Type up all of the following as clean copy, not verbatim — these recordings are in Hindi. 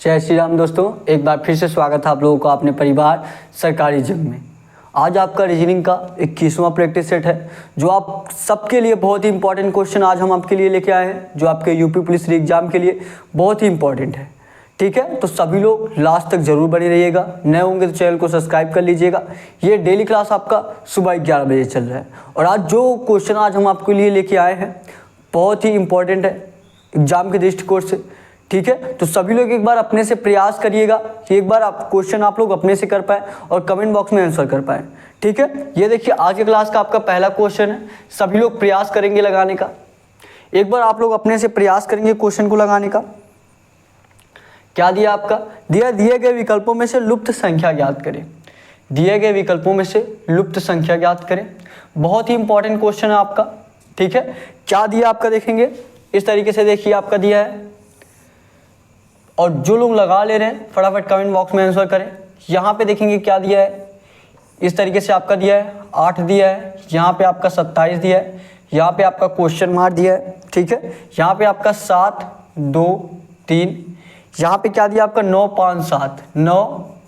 जय श्री राम दोस्तों, एक बार फिर से स्वागत है आप लोगों का अपने परिवार सरकारी जिम में। आज आपका रीजनिंग का 21वां प्रैक्टिस सेट है जो आप सबके लिए बहुत ही इंपॉर्टेंट क्वेश्चन आज हम आपके लिए लेके आए हैं, जो आपके यूपी पुलिस एग्जाम के लिए बहुत ही इंपॉर्टेंट है। ठीक है, तो सभी लोग लास्ट तक जरूर बने रहिएगा। नए होंगे तो चैनल को सब्सक्राइब कर लीजिएगा। ये डेली क्लास आपका सुबह 11 बजे चल रहा है और आज जो क्वेश्चन आज हम आपके लिए लेके आए हैं बहुत ही इंपॉर्टेंट है एग्जाम के दृष्टिकोण से। ठीक है, तो सभी लोग एक बार अपने से प्रयास करिएगा कि एक बार आप क्वेश्चन आप लोग अपने से कर पाए और कमेंट बॉक्स में आंसर कर पाए। ठीक है, ये देखिए आज के क्लास का आपका पहला क्वेश्चन है। सभी लोग प्रयास करेंगे लगाने का। एक बार आप लोग अपने से प्रयास करेंगे क्वेश्चन को लगाने का। क्या दिया आपका? दिए गए विकल्पों में से लुप्त संख्या ज्ञात करें। दिए गए विकल्पों में से लुप्त संख्या ज्ञात करें। बहुत ही इंपॉर्टेंट क्वेश्चन है आपका। ठीक है, क्या दिया आपका देखेंगे इस तरीके से। देखिए आपका दिया है और जो लोग लगा ले रहे हैं फटाफट कमेंट बॉक्स में आंसर करें। यहाँ पे देखेंगे क्या दिया है, इस तरीके से आपका दिया है 8 दिया है, यहाँ पे आपका 27 दिया है, यहाँ पे आपका क्वेश्चन मार्क दिया है। ठीक है, यहाँ पे आपका 7 2 3, यहाँ पे क्या दिया आपका 9 5 7 9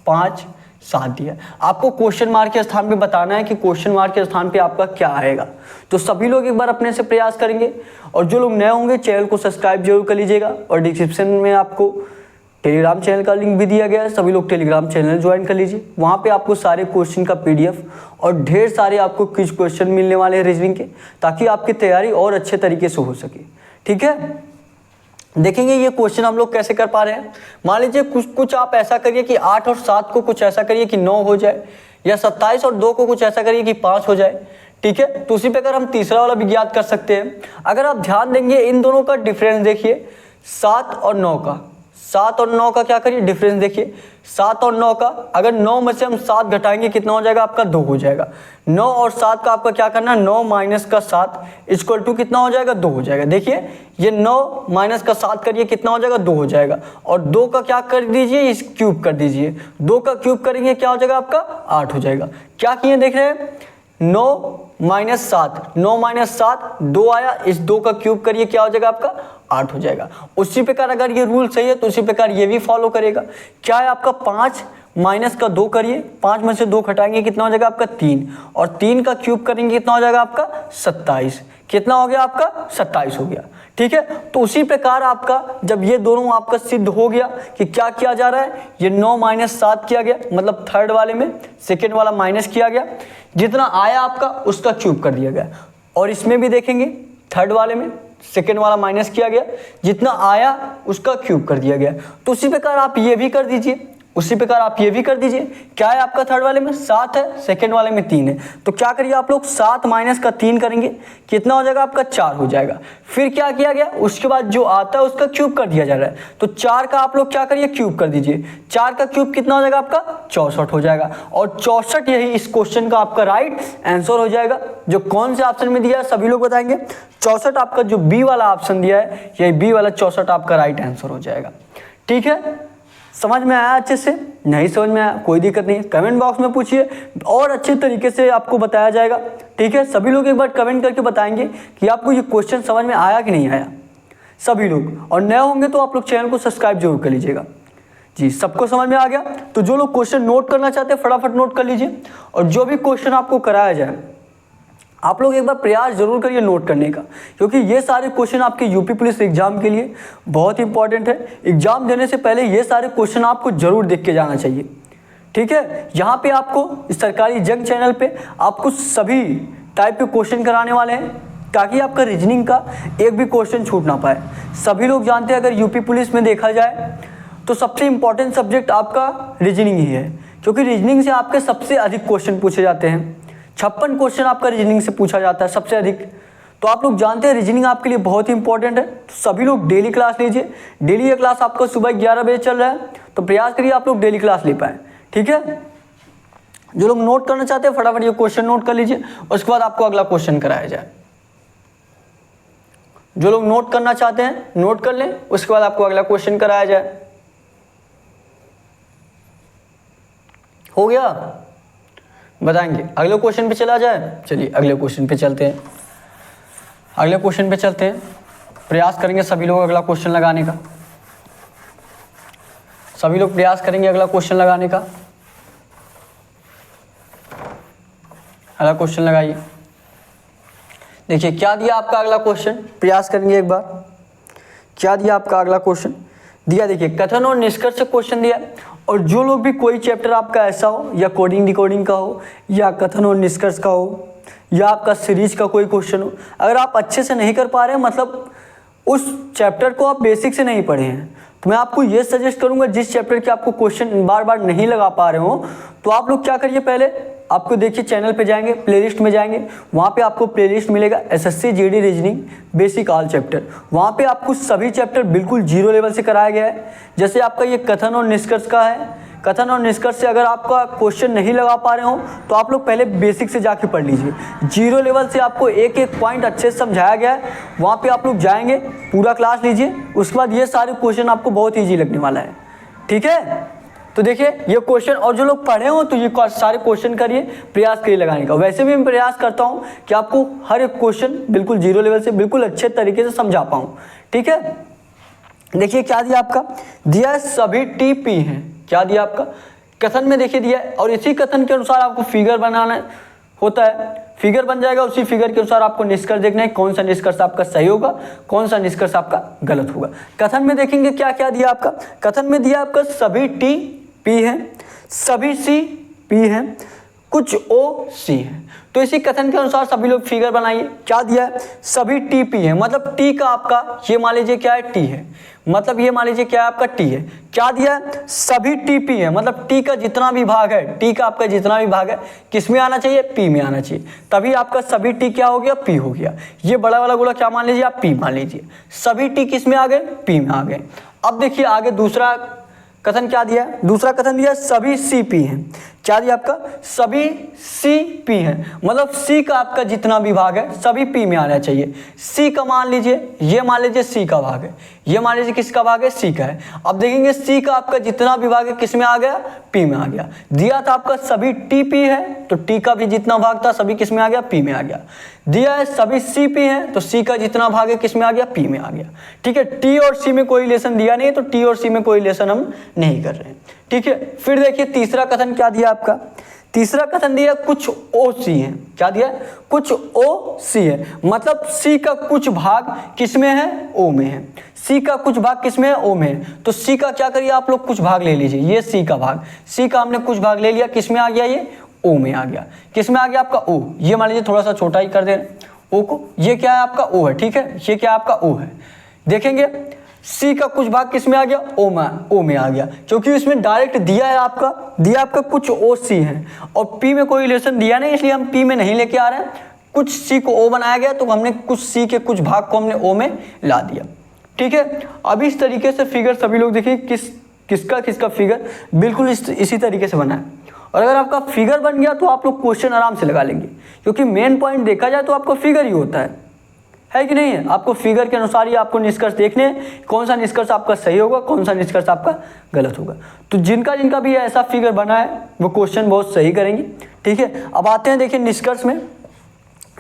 5 7 दिया। आपको क्वेश्चन मार्क के स्थान पे बताना है कि क्वेश्चन मार्क के स्थान पे आपका क्या आएगा। तो सभी लोग एक बार अपने से प्रयास करेंगे और जो लोग नए होंगे चैनल को सब्सक्राइब जरूर कर लीजिएगा और डिस्क्रिप्शन में आपको टेलीग्राम चैनल का लिंक भी दिया गया है। सभी लोग टेलीग्राम चैनल ज्वाइन कर लीजिए। वहाँ पे आपको सारे क्वेश्चन का पीडीएफ और ढेर सारे आपको क्विज क्वेश्चन मिलने वाले हैं रीजनिंग के, ताकि आपकी तैयारी और अच्छे तरीके से हो सके। ठीक है, देखेंगे ये क्वेश्चन हम लोग कैसे कर पा रहे हैं। मान लीजिए कुछ आप ऐसा करिए कि 8 और 7 को कुछ ऐसा करिए कि 9 हो जाए, या 27 और 2 को कुछ ऐसा करिए कि 5 हो जाए। ठीक है, तो उसी प्रकार हम तीसरा वाला भी ज्ञात कर सकते हैं। अगर आप ध्यान देंगे इन दोनों का डिफरेंस देखिए, 7 और 9 का, 7 और 9 का क्या करिए डिफरेंस देखिए। 7 और 9 का अगर 9 में से हम 7 घटाएंगे कितना हो जाएगा आपका 2 हो जाएगा। 9 और 7 का आपका क्या करना है, 9 माइनस का 7 इक्वल टू कितना हो जाएगा 2 हो जाएगा। देखिए ये 9 माइनस का 7 करिए कितना हो जाएगा 2 हो जाएगा, और 2 का क्या कर दीजिए इस क्यूब कर दीजिए। 2 का क्यूब करेंगे क्या हो जाएगा आपका 8 हो जाएगा। क्या किए देख रहे हैं, 9 माइनस 7, 9 माइनस 7 2 आया, इस 2 का क्यूब करिए क्या हो जाएगा आपका 8 हो जाएगा। उसी प्रकार अगर ये रूल सही है तो उसी प्रकार ये भी फॉलो करेगा। क्या है आपका 5 माइनस का 2 करिए, 5 में से 2 घटाएंगे कितना हो जाएगा आपका 3, और 3 का क्यूब करेंगे कितना हो जाएगा आपका 27। कितना हो गया आपका 27 हो गया। ठीक है, तो उसी प्रकार आपका जब ये दोनों आपका सिद्ध हो गया कि क्या किया जा रहा है, ये 9 माइनस 7 किया गया, मतलब थर्ड वाले में सेकेंड वाला माइनस किया गया, जितना आया आपका उसका क्यूब कर दिया गया। और इसमें भी देखेंगे थर्ड वाले में सेकेंड वाला माइनस किया गया, जितना आया उसका क्यूब कर दिया गया। तो उसी प्रकार आप ये भी कर दीजिए, उसी प्रकार आप ये भी कर दीजिए। क्या है आपका थर्ड वाले में 7 है, सेकेंड वाले में 3 है, तो क्या करिए आप लोग 7 माइनस का 3 करेंगे कितना हो जाएगा आपका 4 हो जाएगा। फिर क्या किया गया, उसके बाद जो आता है उसका क्यूब कर दिया जा रहा है, तो 4 का आप लोग क्या करिए क्यूब कर दीजिए। 4 का क्यूब कितना हो जाएगा आपका 64 हो जाएगा, और 64 यही इस क्वेश्चन का आपका राइट आंसर हो जाएगा। जो कौन से ऑप्शन में दिया है सभी लोग बताएंगे। 64 आपका जो बी वाला ऑप्शन दिया है, यही बी वाला 64 आपका राइट आंसर हो जाएगा। ठीक है, समझ में आया अच्छे से? नहीं समझ में आया कोई दिक्कत नहीं है, कमेंट बॉक्स में पूछिए और अच्छे तरीके से आपको बताया जाएगा। ठीक है, सभी लोग एक बार कमेंट करके बताएंगे कि आपको ये क्वेश्चन समझ में आया कि नहीं आया सभी लोग। और नए होंगे तो आप लोग चैनल को सब्सक्राइब जरूर कर लीजिएगा। जी, सबको समझ में आ गया? तो जो लोग क्वेश्चन नोट करना चाहते हैं फटाफट नोट कर लीजिए, और जो भी क्वेश्चन आपको कराया जाए आप लोग एक बार प्रयास जरूर करिए नोट करने का, क्योंकि ये सारे क्वेश्चन आपके यूपी पुलिस एग्जाम के लिए बहुत इंपॉर्टेंट है। एग्जाम देने से पहले ये सारे क्वेश्चन आपको जरूर देख के जाना चाहिए। ठीक है, यहाँ पे आपको सरकारी जंग चैनल पे आपको सभी टाइप के क्वेश्चन कराने वाले हैं, ताकि आपका रीजनिंग का एक भी क्वेश्चन छूट ना पाए। सभी लोग जानते हैं अगर यूपी पुलिस में देखा जाए तो सबसे इंपॉर्टेंट सब्जेक्ट आपका रीजनिंग ही है, क्योंकि रीजनिंग से आपके सबसे अधिक क्वेश्चन पूछे जाते हैं। 56 क्वेश्चन आपका रीजनिंग से पूछा जाता है सबसे अधिक। तो आप लोग जानते हैं रीजनिंग आपके लिए बहुत ही इंपॉर्टेंट है। तो सभी लोग डेली क्लास लीजिए। डेली ये क्लास आपका सुबह 11 बजे चल रहा है, तो प्रयास करिए आप लोग डेली क्लास ले पाए। ठीक है, जो लोग नोट करना चाहते हैं फटाफट ये क्वेश्चन नोट कर लीजिए, उसके बाद आपको अगला क्वेश्चन कराया जाए। जो लोग नोट करना चाहते हैं नोट कर लें, उसके बाद आपको अगला क्वेश्चन कराया जाए। हो गया? बताएंगे अगले क्वेश्चन पे चला जाए। चलिए अगले क्वेश्चन पे चलते हैं। अगले क्वेश्चन पे चलते हैं, प्रयास करेंगे सभी लोग अगला क्वेश्चन लगाने का। सभी लोग प्रयास करेंगे अगला क्वेश्चन लगाने का। अगला क्वेश्चन लगाइए। देखिए क्या दिया आपका अगला क्वेश्चन, प्रयास करेंगे एक बार। क्या दिया आपका अगला क्वेश्चन दिया, देखिए कथन और निष्कर्ष से क्वेश्चन दिया। और जो लोग भी कोई चैप्टर आपका ऐसा हो, या कोडिंग डिकोडिंग का हो, या कथन और निष्कर्ष का हो, या आपका सीरीज का कोई क्वेश्चन हो, अगर आप अच्छे से नहीं कर पा रहे हैं, मतलब उस चैप्टर को आप बेसिक से नहीं पढ़े हैं, तो मैं आपको ये सजेस्ट करूंगा, जिस चैप्टर के आपको क्वेश्चन बार बार नहीं लगा पा रहे हो, तो आप लोग क्या करिए, पहले आपको देखिए चैनल पे जाएंगे, प्लेलिस्ट में जाएंगे, वहाँ पे आपको प्लेलिस्ट मिलेगा SSC GD reasoning basic all chapter. वहाँ पे आपको सभी चैप्टर बिल्कुल जीरो लेवल से कराया गया है। जैसे आपका ये कथन और निष्कर्ष का है, कथन और निष्कर्ष से अगर आपका क्वेश्चन नहीं लगा पा रहे हो, तो आप लोग पहले बेसिक से जाके पढ़ लीजिए। जीरो लेवल से आपको एक एक पॉइंट अच्छे से समझाया गया है, वहाँ पे आप लोग जाएंगे, पूरा क्लास लीजिए, उसके बाद ये सारे क्वेश्चन आपको बहुत ईजी लगने वाला है। ठीक है, तो देखिए ये क्वेश्चन, और जो लोग पढ़े हो तो ये सारे क्वेश्चन करिए, प्रयास करिए लगाने का। वैसे भी मैं प्रयास करता हूँ कि आपको हर एक क्वेश्चन बिल्कुल जीरो लेवल से बिल्कुल अच्छे तरीके से समझा पाऊँ। ठीक है, देखिए क्या दिया आपका, दिया है सभी टीपी हैं। क्या दिया आपका, कथन में देखिए दिया है, और इसी कथन के अनुसार आपको फिगर बनाना होता है। फिगर बन जाएगा, उसी फिगर के अनुसार आपको निष्कर्ष देखना है, कौन सा निष्कर्ष आपका सही होगा, कौन सा निष्कर्ष आपका गलत होगा। कथन में देखेंगे क्या क्या दिया आपका, कथन में दिया आपका सभी टी पी है, सभी सी पी है, कुछ ओ सी है। तो इसी कथन के अनुसार सभी लोग फिगर बनाइए। क्या दिया है, सभी टी पी है, मतलब टी का आपका ये मान लीजिए क्या है, टी है, मतलब ये मान लीजिए क्या है आपका टी है। क्या दिया है, सभी टी पी है, मतलब टी का जितना भी भाग है, टी का आपका जितना भी भाग है किस में आना चाहिए, पी में आना चाहिए, तभी आपका सभी टी क्या हो गया, पी हो गया। ये बड़ा वाला गोला क्या मान लीजिए आप, पी मान लीजिए। सभी टी किस में आ गए, पी में आ गए। अब देखिए आगे दूसरा कथन क्या दिया है, दूसरा कथन दिया सभी सी पी है। क्या दिया आपका, सभी सी पी है, मतलब सी का आपका जितना भी भाग है सभी पी में आना चाहिए। सी का मान लीजिए, ये मान लीजिए सी का भाग है, ये मान लीजिए किसका भाग है, सी का है। अब देखेंगे सी का आपका जितना भी भाग है किस में आ गया, पी में आ गया। दिया था आपका सभी टी पी है, तो टी का भी जितना भाग था सभी किस में आ गया, पी में आ गया। दिया है सभी सी पी है, तो सी का जितना भाग है किस में आ गया, पी में आ गया। ठीक है, टी और सी में कोई रिलेशन दिया नहीं है, तो टी और सी में कोई रिलेशन हम नहीं कर रहे हैं। ठीक है, फिर देखिए तीसरा कथन क्या दिया आपका, तीसरा कथन दिया कुछ ओ सी है। क्या दिया, कुछ ओ सी है, मतलब सी का कुछ भाग किस में है, ओ में है। सी का कुछ भाग किस में है, ओ में है। तो सी का क्या करिए आप लोग, कुछ भाग ले लीजिए, ये सी का भाग, सी का हमने कुछ भाग ले लिया, किस में आ गया, ये ओ में आ गया। किस में आ गया आपका, ओ। ये मान लीजिए थोड़ा सा छोटा ही कर दे ओ को, ये क्या है आपका, ओ है। ठीक है, ये क्या आपका ओ है। देखेंगे सी का कुछ भाग किस में आ गया, ओ में आ गया, क्योंकि इसमें डायरेक्ट दिया है आपका कुछ ओ सी है, और पी में कोई रिलेशन दिया नहीं, इसलिए हम पी में नहीं लेके आ रहे हैं। कुछ सी को ओ बनाया गया, तो हमने कुछ सी के कुछ भाग को हमने ओ में ला दिया। ठीक है, अब इस तरीके से फिगर सभी लोग देखिए किसका फिगर बिल्कुल इसी तरीके से बना है। और अगर आपका फिगर बन गया तो आप लोग क्वेश्चन आराम से लगा लेंगे, क्योंकि मेन पॉइंट देखा जाए तो आपका फिगर ही होता है कि नहीं है। आपको फिगर के अनुसार ही आपको निष्कर्ष देखने हैं, कौन सा निष्कर्ष आपका सही होगा, कौन सा निष्कर्ष आपका गलत होगा। तो जिनका भी ऐसा फिगर बना है वो क्वेश्चन बहुत सही करेंगे। ठीक है, अब आते हैं देखिए निष्कर्ष में।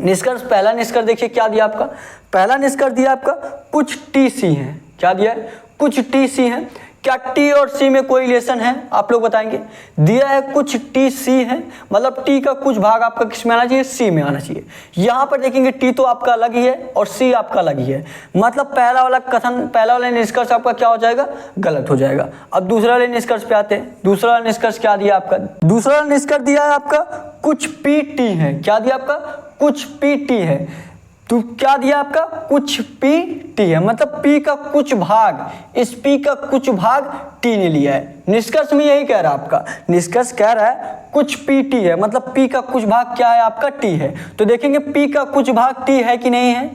निष्कर्ष, पहला निष्कर्ष देखिए क्या दिया आपका, पहला निष्कर्ष दिया आपका कुछ टी सी है। क्या दिया है, कुछ टी सी है। क्या टी और सी में कोई रिलेशन है, आप लोग बताएंगे। दिया है कुछ टी सी है, मतलब टी का कुछ भाग आपका किस में आना चाहिए, सी में आना चाहिए। यहाँ पर देखेंगे टी तो आपका अलग ही है और सी आपका अलग ही है, मतलब पहला वाला कथन, पहला वाला निष्कर्ष आपका क्या हो जाएगा, गलत हो जाएगा। अब दूसरा वाले निष्कर्ष पे आते हैं। दूसरा वाला निष्कर्ष क्या दिया आपका, दूसरा वाला निष्कर्ष दिया है आपका कुछ पी टी है। क्या दिया आपका, कुछ पी टी है। तो क्या दिया आपका, कुछ पी टी है, मतलब पी का कुछ भाग, इस पी का कुछ भाग टी ने लिया है। निष्कर्ष में यही कह रहा है आपका, निष्कर्ष कह रहा है कुछ पी टी है, मतलब पी का कुछ भाग क्या है आपका, टी है। तो देखेंगे पी का कुछ भाग टी है कि नहीं है,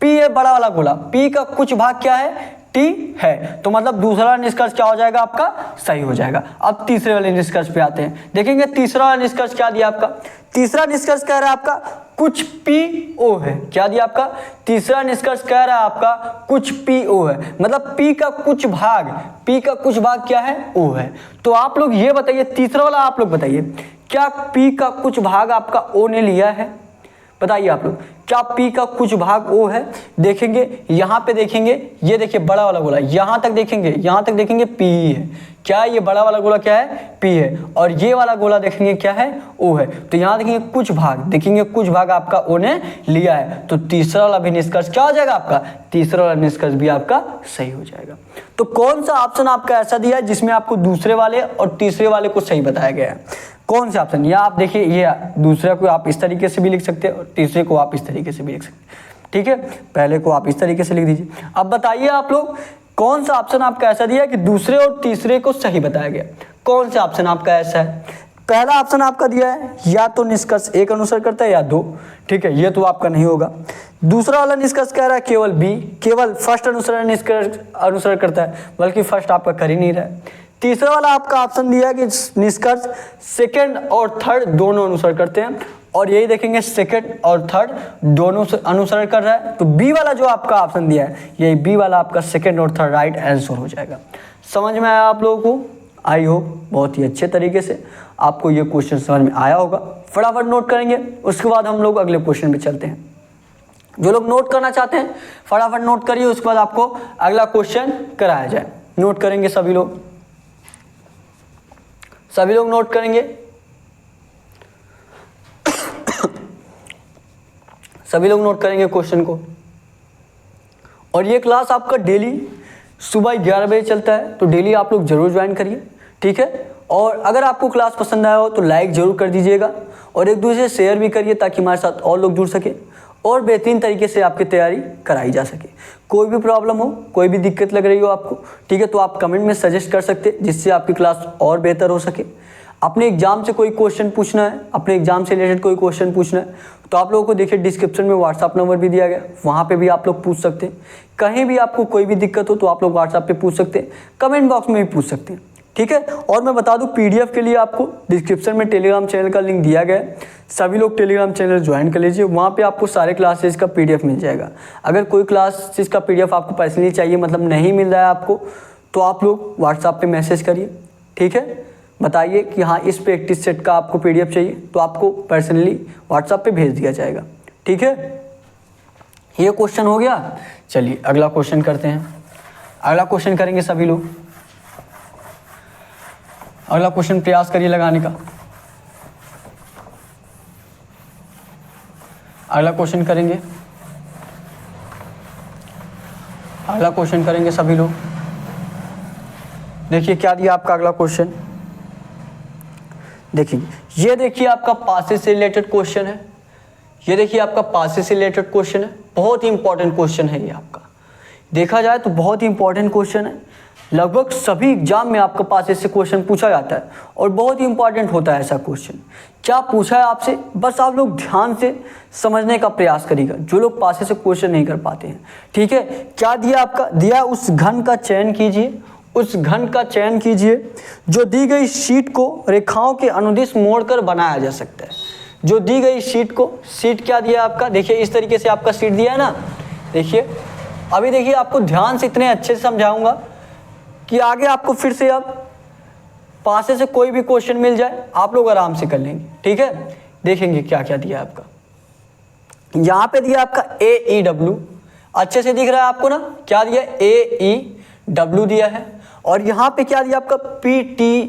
पी है बड़ा वाला गोला, पी का कुछ भाग क्या है, टी है। तो मतलब दूसरा निष्कर्ष क्या हो जाएगा आपका, सही हो जाएगा। अब तीसरे वाले निष्कर्ष पे आते हैं। देखेंगे तीसरा वाला निष्कर्ष क्या दिया आपका, तीसरा निष्कर्ष कह रहा है आपका कुछ पी ओ है। क्या दिया आपका, तीसरा निष्कर्ष कह रहा है आपका कुछ पी ओ है, मतलब पी का कुछ भाग, पी का कुछ भाग क्या है, ओ है। तो आप लोग ये बताइए, तीसरा वाला आप लोग बताइए, क्या पी का कुछ भाग आपका ओ ने लिया है, बताइए आप लोग, क्या पी का कुछ भाग ओ है। देखेंगे यहाँ पे, देखेंगे ये देखिए बड़ा वाला गोला, यहाँ तक देखेंगे, यहाँ तक देखेंगे पी है। क्या ये बड़ा वाला गोला क्या है, P है, और ये वाला गोला देखेंगे क्या है, O है। तो यहाँ देखेंगे कुछ भाग, देखेंगे कुछ भाग आपका O ने लिया है, तो तीसरा वाला भी निष्कर्ष क्या हो जाएगा आपका, तीसरा वाला निष्कर्ष भी आपका सही हो जाएगा। तो कौन सा ऑप्शन आपका ऐसा दिया है जिसमें आपको दूसरे वाले और तीसरे वाले को सही बताया गया है, कौन सा ऑप्शन? या आप देखिए, ये दूसरे को आप इस तरीके से भी लिख सकते हैं और तीसरे को आप इस तरीके से भी लिख सकते हैं, ठीक है। पहले को आप इस तरीके से लिख दीजिए। अब बताइए आप लोग कौन सा ऑप्शन आपका ऐसा दिया है कि दूसरे और तीसरे को सही बताया गया, कौन सा ऑप्शन आपका ऐसा है? पहला ऑप्शन आपका दिया है या तो निष्कर्ष एक अनुसर करता है या दो, ठीक है, ये तो आपका नहीं होगा। दूसरा वाला निष्कर्ष कह रहा है केवल बी, केवल फर्स्ट अनुसरण निष्कर्ष अनुसरण करता है, बल्कि फर्स्ट आपका कर ही नहीं रहा है। तीसरा वाला आपका ऑप्शन दिया है कि निष्कर्ष सेकंड और थर्ड दोनों अनुसरण करते हैं, और यही देखेंगे सेकंड और थर्ड दोनों से अनुसरण कर रहा है। तो बी वाला जो आपका ऑप्शन दिया है, यही बी वाला आपका सेकंड और थर्ड राइट आंसर हो जाएगा। समझ में आया आप लोगों को? आई होप बहुत ही अच्छे तरीके से आपको ये क्वेश्चन समझ में आया होगा। फटाफट नोट करेंगे, उसके बाद हम लोग अगले क्वेश्चन पे चलते हैं। जो लोग नोट करना चाहते हैं फटाफट नोट करिए, उसके बाद आपको अगला क्वेश्चन कराया जाए। नोट करेंगे सभी लोग, सभी लोग नोट करेंगे, सभी लोग नोट करेंगे क्वेश्चन को। और ये क्लास आपका डेली सुबह 11 बजे चलता है, तो डेली आप लोग जरूर ज्वाइन करिए, ठीक है। और अगर आपको क्लास पसंद आया हो तो लाइक जरूर कर दीजिएगा, और एक दूसरे से शेयर भी करिए ताकि हमारे साथ और लोग जुड़ सके और बेहतरीन तरीके से आपकी तैयारी कराई जा सके। कोई भी प्रॉब्लम हो, कोई भी दिक्कत लग रही हो आपको, ठीक है, तो आप कमेंट में सजेस्ट कर सकते हैं जिससे आपकी क्लास और बेहतर हो सके। अपने एग्जाम से कोई क्वेश्चन पूछना है, अपने एग्जाम से रिलेटेड कोई क्वेश्चन पूछना है, तो आप लोगों को देखिए डिस्क्रिप्शन में व्हाट्सअप नंबर भी दिया गया, वहाँ पे भी आप लोग पूछ सकते हैं। कहीं भी आपको कोई भी दिक्कत हो तो आप लोग व्हाट्सअप पे पूछ सकते हैं, कमेंट बॉक्स में भी पूछ सकते हैं, ठीक है। और मैं बता दूं PDF के लिए आपको डिस्क्रिप्शन में टेलीग्राम चैनल का लिंक दिया गया है, सभी लोग टेलीग्राम चैनल ज्वाइन कर लीजिए, वहाँ पे आपको सारे क्लासेज का PDF मिल जाएगा। अगर कोई क्लासेज का PDF आपको पर्सनली चाहिए, मतलब नहीं मिल रहा है आपको, तो आप लोग व्हाट्सएप पे मैसेज करिए, ठीक है, बताइए कि हाँ इस प्रैक्टिस सेट का आपको PDF चाहिए, तो आपको पर्सनली व्हाट्सएप पे भेज दिया जाएगा, ठीक है। ये क्वेश्चन हो गया। चलिए अगला क्वेश्चन करते हैं। अगला क्वेश्चन करेंगे सभी लोग, अगला क्वेश्चन प्रयास करिए लगाने का। अगला क्वेश्चन करेंगे, अगला क्वेश्चन करेंगे सभी लोग। देखिए क्या दिया आपका अगला क्वेश्चन, देखिए ये देखिए आपका पासेज से रिलेटेड क्वेश्चन है, ये देखिए आपका पासेज से रिलेटेड क्वेश्चन है, बहुत ही इंपॉर्टेंट क्वेश्चन है ये आपका, देखा जाए तो बहुत ही इंपॉर्टेंट क्वेश्चन है। लगभग सभी एग्जाम में आपके पास इससे क्वेश्चन पूछा जाता है और बहुत ही इंपॉर्टेंट होता है ऐसा क्वेश्चन। क्या पूछा है आपसे, बस आप लोग ध्यान से समझने का प्रयास करिएगा, जो लोग पासे से क्वेश्चन नहीं कर पाते हैं, ठीक है। क्या दिया आपका, दिया उस घन का चयन कीजिए, उस घन का चयन कीजिए जो दी गई शीट को रेखाओं के अनुदिश मोड़कर बनाया जा सकता है। जो दी गई शीट को, शीट क्या दिया आपका, देखिए इस तरीके से आपका शीट दिया है ना, देखिए अभी देखिए आपको ध्यान से इतने अच्छे से समझाऊंगा कि आगे आपको फिर से अब पासे से कोई भी क्वेश्चन मिल जाए आप लोग आराम से कर लेंगे, ठीक है। देखेंगे क्या क्या दिया है आपका, यहाँ पे दिया आपका AEW, अच्छे से दिख रहा है आपको ना, क्या दिया AEW दिया है, और यहाँ पे क्या दिया आपका PTG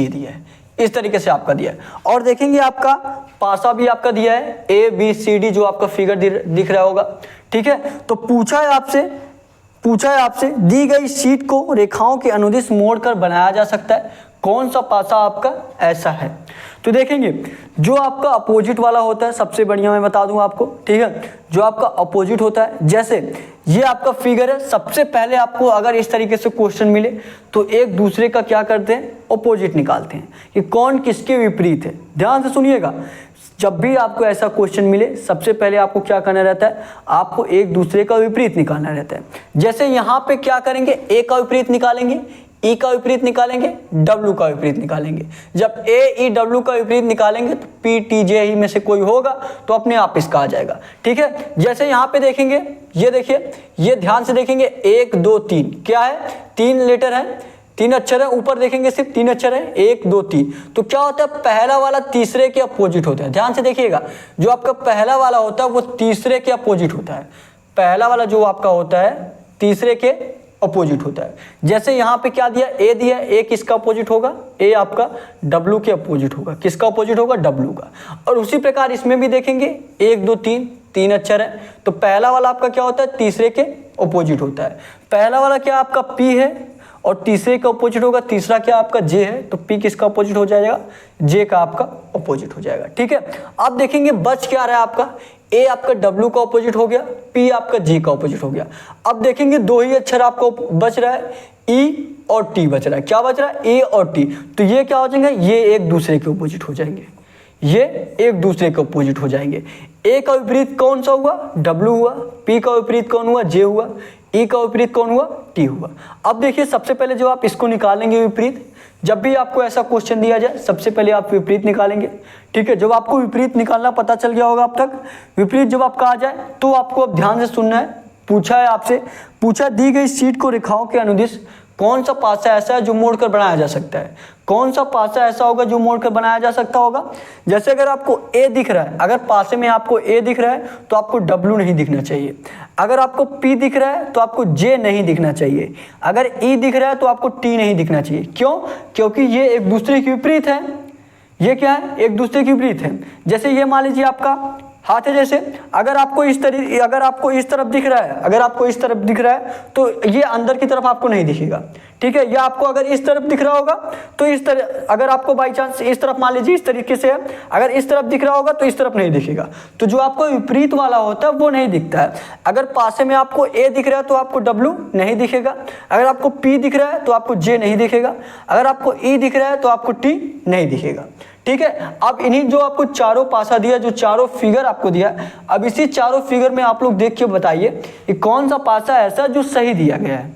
दिया है, इस तरीके से आपका दिया है। और देखेंगे आपका पासा भी आपका दिया है ABCD, जो आपका फिगर दिख रहा होगा, ठीक है। तो पूछा है आपसे दी गई शीट को रेखाओं के अनुदिश मोड़कर बनाया जा सकता है, कौन सा पासा आपका ऐसा है। तो देखेंगे जो आपका अपोजिट वाला होता है, सबसे बढ़िया मैं बता दूं आपको, ठीक है, जो आपका अपोजिट होता है, जैसे ये आपका फिगर है, सबसे पहले आपको अगर इस तरीके से क्वेश्चन मिले तो एक दूसरे का क्या करते हैं, अपोजिट निकालते हैं कि कौन किसके विपरीत है। ध्यान से सुनिएगा, जब भी आपको ऐसा क्वेश्चन मिले सबसे पहले आपको क्या करना रहता है, आपको एक दूसरे का विपरीत निकालना रहता है। जैसे यहाँ पे क्या करेंगे, A का विपरीत निकालेंगे, E का विपरीत निकालेंगे, W का विपरीत निकालेंगे। जब AEW का विपरीत निकालेंगे तो PTJ ही में से कोई होगा तो अपने आप इसका आ जाएगा, ठीक है। जैसे यहाँ पे देखेंगे, ये देखिए, ये ध्यान से देखेंगे 1 2 3 क्या है, 3 लेटर है, 3 अक्षर है, ऊपर देखेंगे सिर्फ 3 अक्षर है, 1 2 3। तो क्या होता है, पहला वाला तीसरे के अपोजिट होता है। ध्यान से देखिएगा, जो आपका पहला वाला होता है वो तीसरे के अपोजिट होता है, पहला वाला जो आपका होता है तीसरे के अपोजिट होता है। जैसे यहाँ पे क्या दिया, ए दिया, ए किसका अपोजिट होगा, ए आपका डब्लू के अपोजिट होगा। किसका अपोजिट होगा, डब्लू का। और उसी प्रकार इसमें भी देखेंगे 1 2 3 3 अक्षर है, तो पहला वाला आपका क्या होता है, तीसरे के अपोजिट होता है। पहला वाला क्या आपका पी है और तीसरे का अपोजिट होगा, तीसरा क्या आपका जे है, तो पी किसका अपोजिट हो जाएगा, जे का आपका अपोजिट हो जाएगा। ठीक है, आप देखेंगे बच क्या रहा है आपका, ए आपका डब्लू का अपोजिट हो गया, पी आपका जे का अपोजिट हो गया। अब देखेंगे 2 ही अक्षर आपको बच रहा है, ई और टी बच रहा है। क्या बच रहा है, ए और टी। तो ये क्या हो जाएंगे, ये एक दूसरे के अपोजिट हो जाएंगे, ये एक दूसरे के अपोजिट हो जाएंगे। ए का विपरीत कौन सा हुआ, डब्लू हुआ। पी का विपरीत कौन हुआ, जे हुआ। ई का विपरीत कौन हुआ, टी हुआ। अब देखिए सबसे पहले जो आप इसको निकालेंगे विपरीत, जब भी आपको ऐसा क्वेश्चन दिया जाए सबसे पहले आप विपरीत निकालेंगे। ठीक है, जब आपको विपरीत निकालना पता चल गया होगा अब तक, विपरीत जब आपका आ जाए तो आपको अब ध्यान से सुनना है। पूछा है आपसे, पूछा दी गई शीट को रेखाओं के अनुदिश कौन सा पासा ऐसा है जो मोड़कर बनाया जा सकता है। कौन सा पासा ऐसा होगा जो मोड़कर बनाया जा सकता होगा। जैसे अगर आपको ए दिख रहा है, अगर पासे में आपको ए दिख रहा है तो आपको डब्लू नहीं दिखना चाहिए। अगर आपको पी दिख रहा है तो आपको जे नहीं दिखना चाहिए। अगर ई दिख रहा है तो आपको टी नहीं दिखना चाहिए। क्यों, क्योंकि ये एक दूसरे के विपरीत है। ये क्या है, एक दूसरे के विपरीत है। जैसे ये मान लीजिए आपका हाथ है, जैसे अगर आपको इस तरफ दिख रहा है, अगर आपको इस तरफ दिख रहा है तो ये अंदर की तरफ आपको नहीं दिखेगा। ठीक है, या आपको अगर इस तरफ दिख रहा होगा तो इस तरह, अगर आपको बाई चांस इस तरफ मान लीजिए इस तरीके से है, अगर इस तरफ दिख रहा होगा तो इस तरफ नहीं दिखेगा। तो जो आपको विपरीत वाला होता है वो नहीं दिखता है। अगर पासे में आपको ए दिख रहा है तो आपको डब्लू नहीं दिखेगा। अगर आपको पी दिख रहा है तो आपको जे नहीं दिखेगा। अगर आपको ई दिख रहा है तो आपको टी नहीं दिखेगा। ठीक है, अब इन्हीं जो आपको चारों पासा दिया, जो चारों फिगर आपको दिया, अब इसी चारों फिगर में आप लोग देख के बताइए कि कौन सा पासा ऐसा जो सही दिया गया है,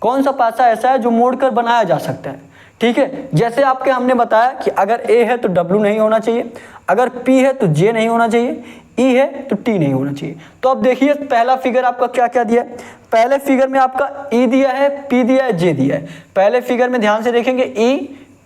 कौन सा पासा ऐसा है जो मोड़कर बनाया जा सकता है। ठीक है, जैसे आपके हमने बताया कि अगर ए है तो डब्लू नहीं होना चाहिए, अगर पी है तो जे नहीं होना चाहिए, ई है तो टी नहीं होना चाहिए। तो अब देखिए पहला फिगर आपका क्या क्या दिया है। पहले फिगर में आपका ई दिया है, पी दिया है, जे दिया है। पहले फिगर में ध्यान से देखेंगे ई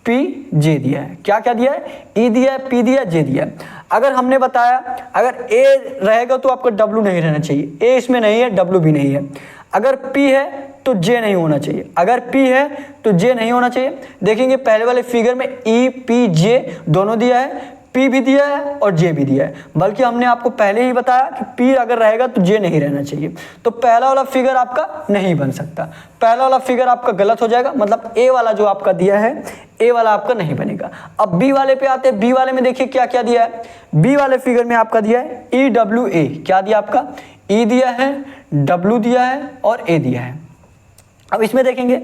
पी जे दिया है। क्या क्या दिया है, ई दिया है, पी दिया है, जे दिया है। अगर हमने बताया अगर ए रहेगा तो आपका डब्लू नहीं रहना चाहिए, ए इसमें नहीं है, डब्लू भी नहीं है। अगर पी है तो जे नहीं होना चाहिए, अगर पी है तो जे नहीं होना चाहिए। देखेंगे पहले वाले फिगर में ई पी जे दोनों दिया है, पी भी दिया है और जे भी दिया है। बल्कि हमने आपको पहले ही बताया कि पी अगर रहेगा तो जे नहीं रहना चाहिए। तो पहला वाला फिगर आपका नहीं बन सकता, पहला वाला फिगर आपका गलत हो जाएगा। मतलब ए वाला जो आपका दिया है, ए वाला आपका नहीं बनेगा। अब बी वाले पे आते हैं। बी वाले में देखिए क्या क्या दिया है। बी वाले फिगर में आपका दिया है ई डब्ल्यू ए। क्या दिया आपका, ई दिया है, डब्ल्यू दिया है और ए दिया है। अब इसमें देखेंगे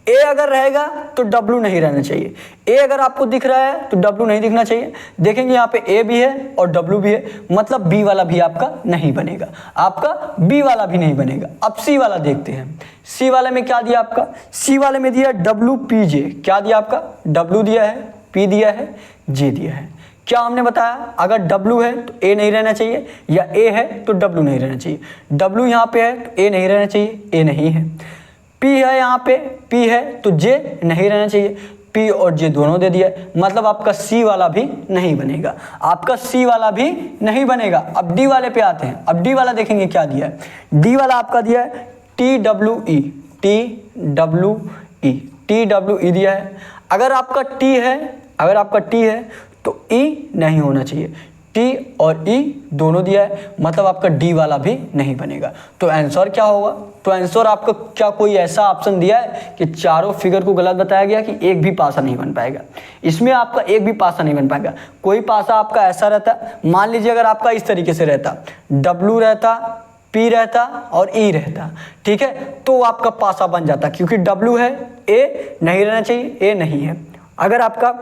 ए अगर रहेगा तो डब्लू नहीं रहना चाहिए। ए अगर आपको दिख रहा है तो डब्लू नहीं दिखना चाहिए। देखेंगे यहाँ पे ए भी है और डब्लू भी है, मतलब बी वाला भी आपका नहीं बनेगा, आपका बी वाला भी नहीं बनेगा। अब सी वाला देखते हैं। सी वाले में क्या दिया आपका, सी वाले में दिया डब्लू पी जे। क्या दिया आपका, डब्लू दिया है, पी दिया है, जे दिया है। क्या हमने बताया, अगर डब्लू है तो ए नहीं रहना चाहिए, या ए है तो डब्लू नहीं रहना चाहिए। डब्लू यहाँ पे है तो ए नहीं रहना चाहिए, ए नहीं है। पी है यहाँ पे, पी है तो जे नहीं रहना चाहिए, पी और जे दोनों दे दिया, मतलब आपका सी वाला भी नहीं बनेगा, आपका सी वाला भी नहीं बनेगा। अब डी वाले पे आते हैं। अब डी वाला देखेंगे क्या दिया है। डी वाला आपका दिया है T W E, T W E, T W E दिया है। अगर आपका टी है, अगर आपका टी है तो ई नहीं होना चाहिए, टी और ई दोनों दिया है, मतलब आपका डी वाला भी नहीं बनेगा। तो आंसर क्या होगा, तो आंसर आपका क्या कोई ऐसा ऑप्शन दिया है कि चारों फिगर को गलत बताया गया कि एक भी पासा नहीं बन पाएगा। इसमें आपका एक भी पासा नहीं बन पाएगा। कोई पासा आपका ऐसा रहता, मान लीजिए अगर आपका इस तरीके से रहता, डब्लू रहता, पी रहता और ई रहता, ठीक है, तो आपका पासा बन जाता, क्योंकि डब्लू है, ए नहीं रहना चाहिए, ए नहीं है। अगर आपका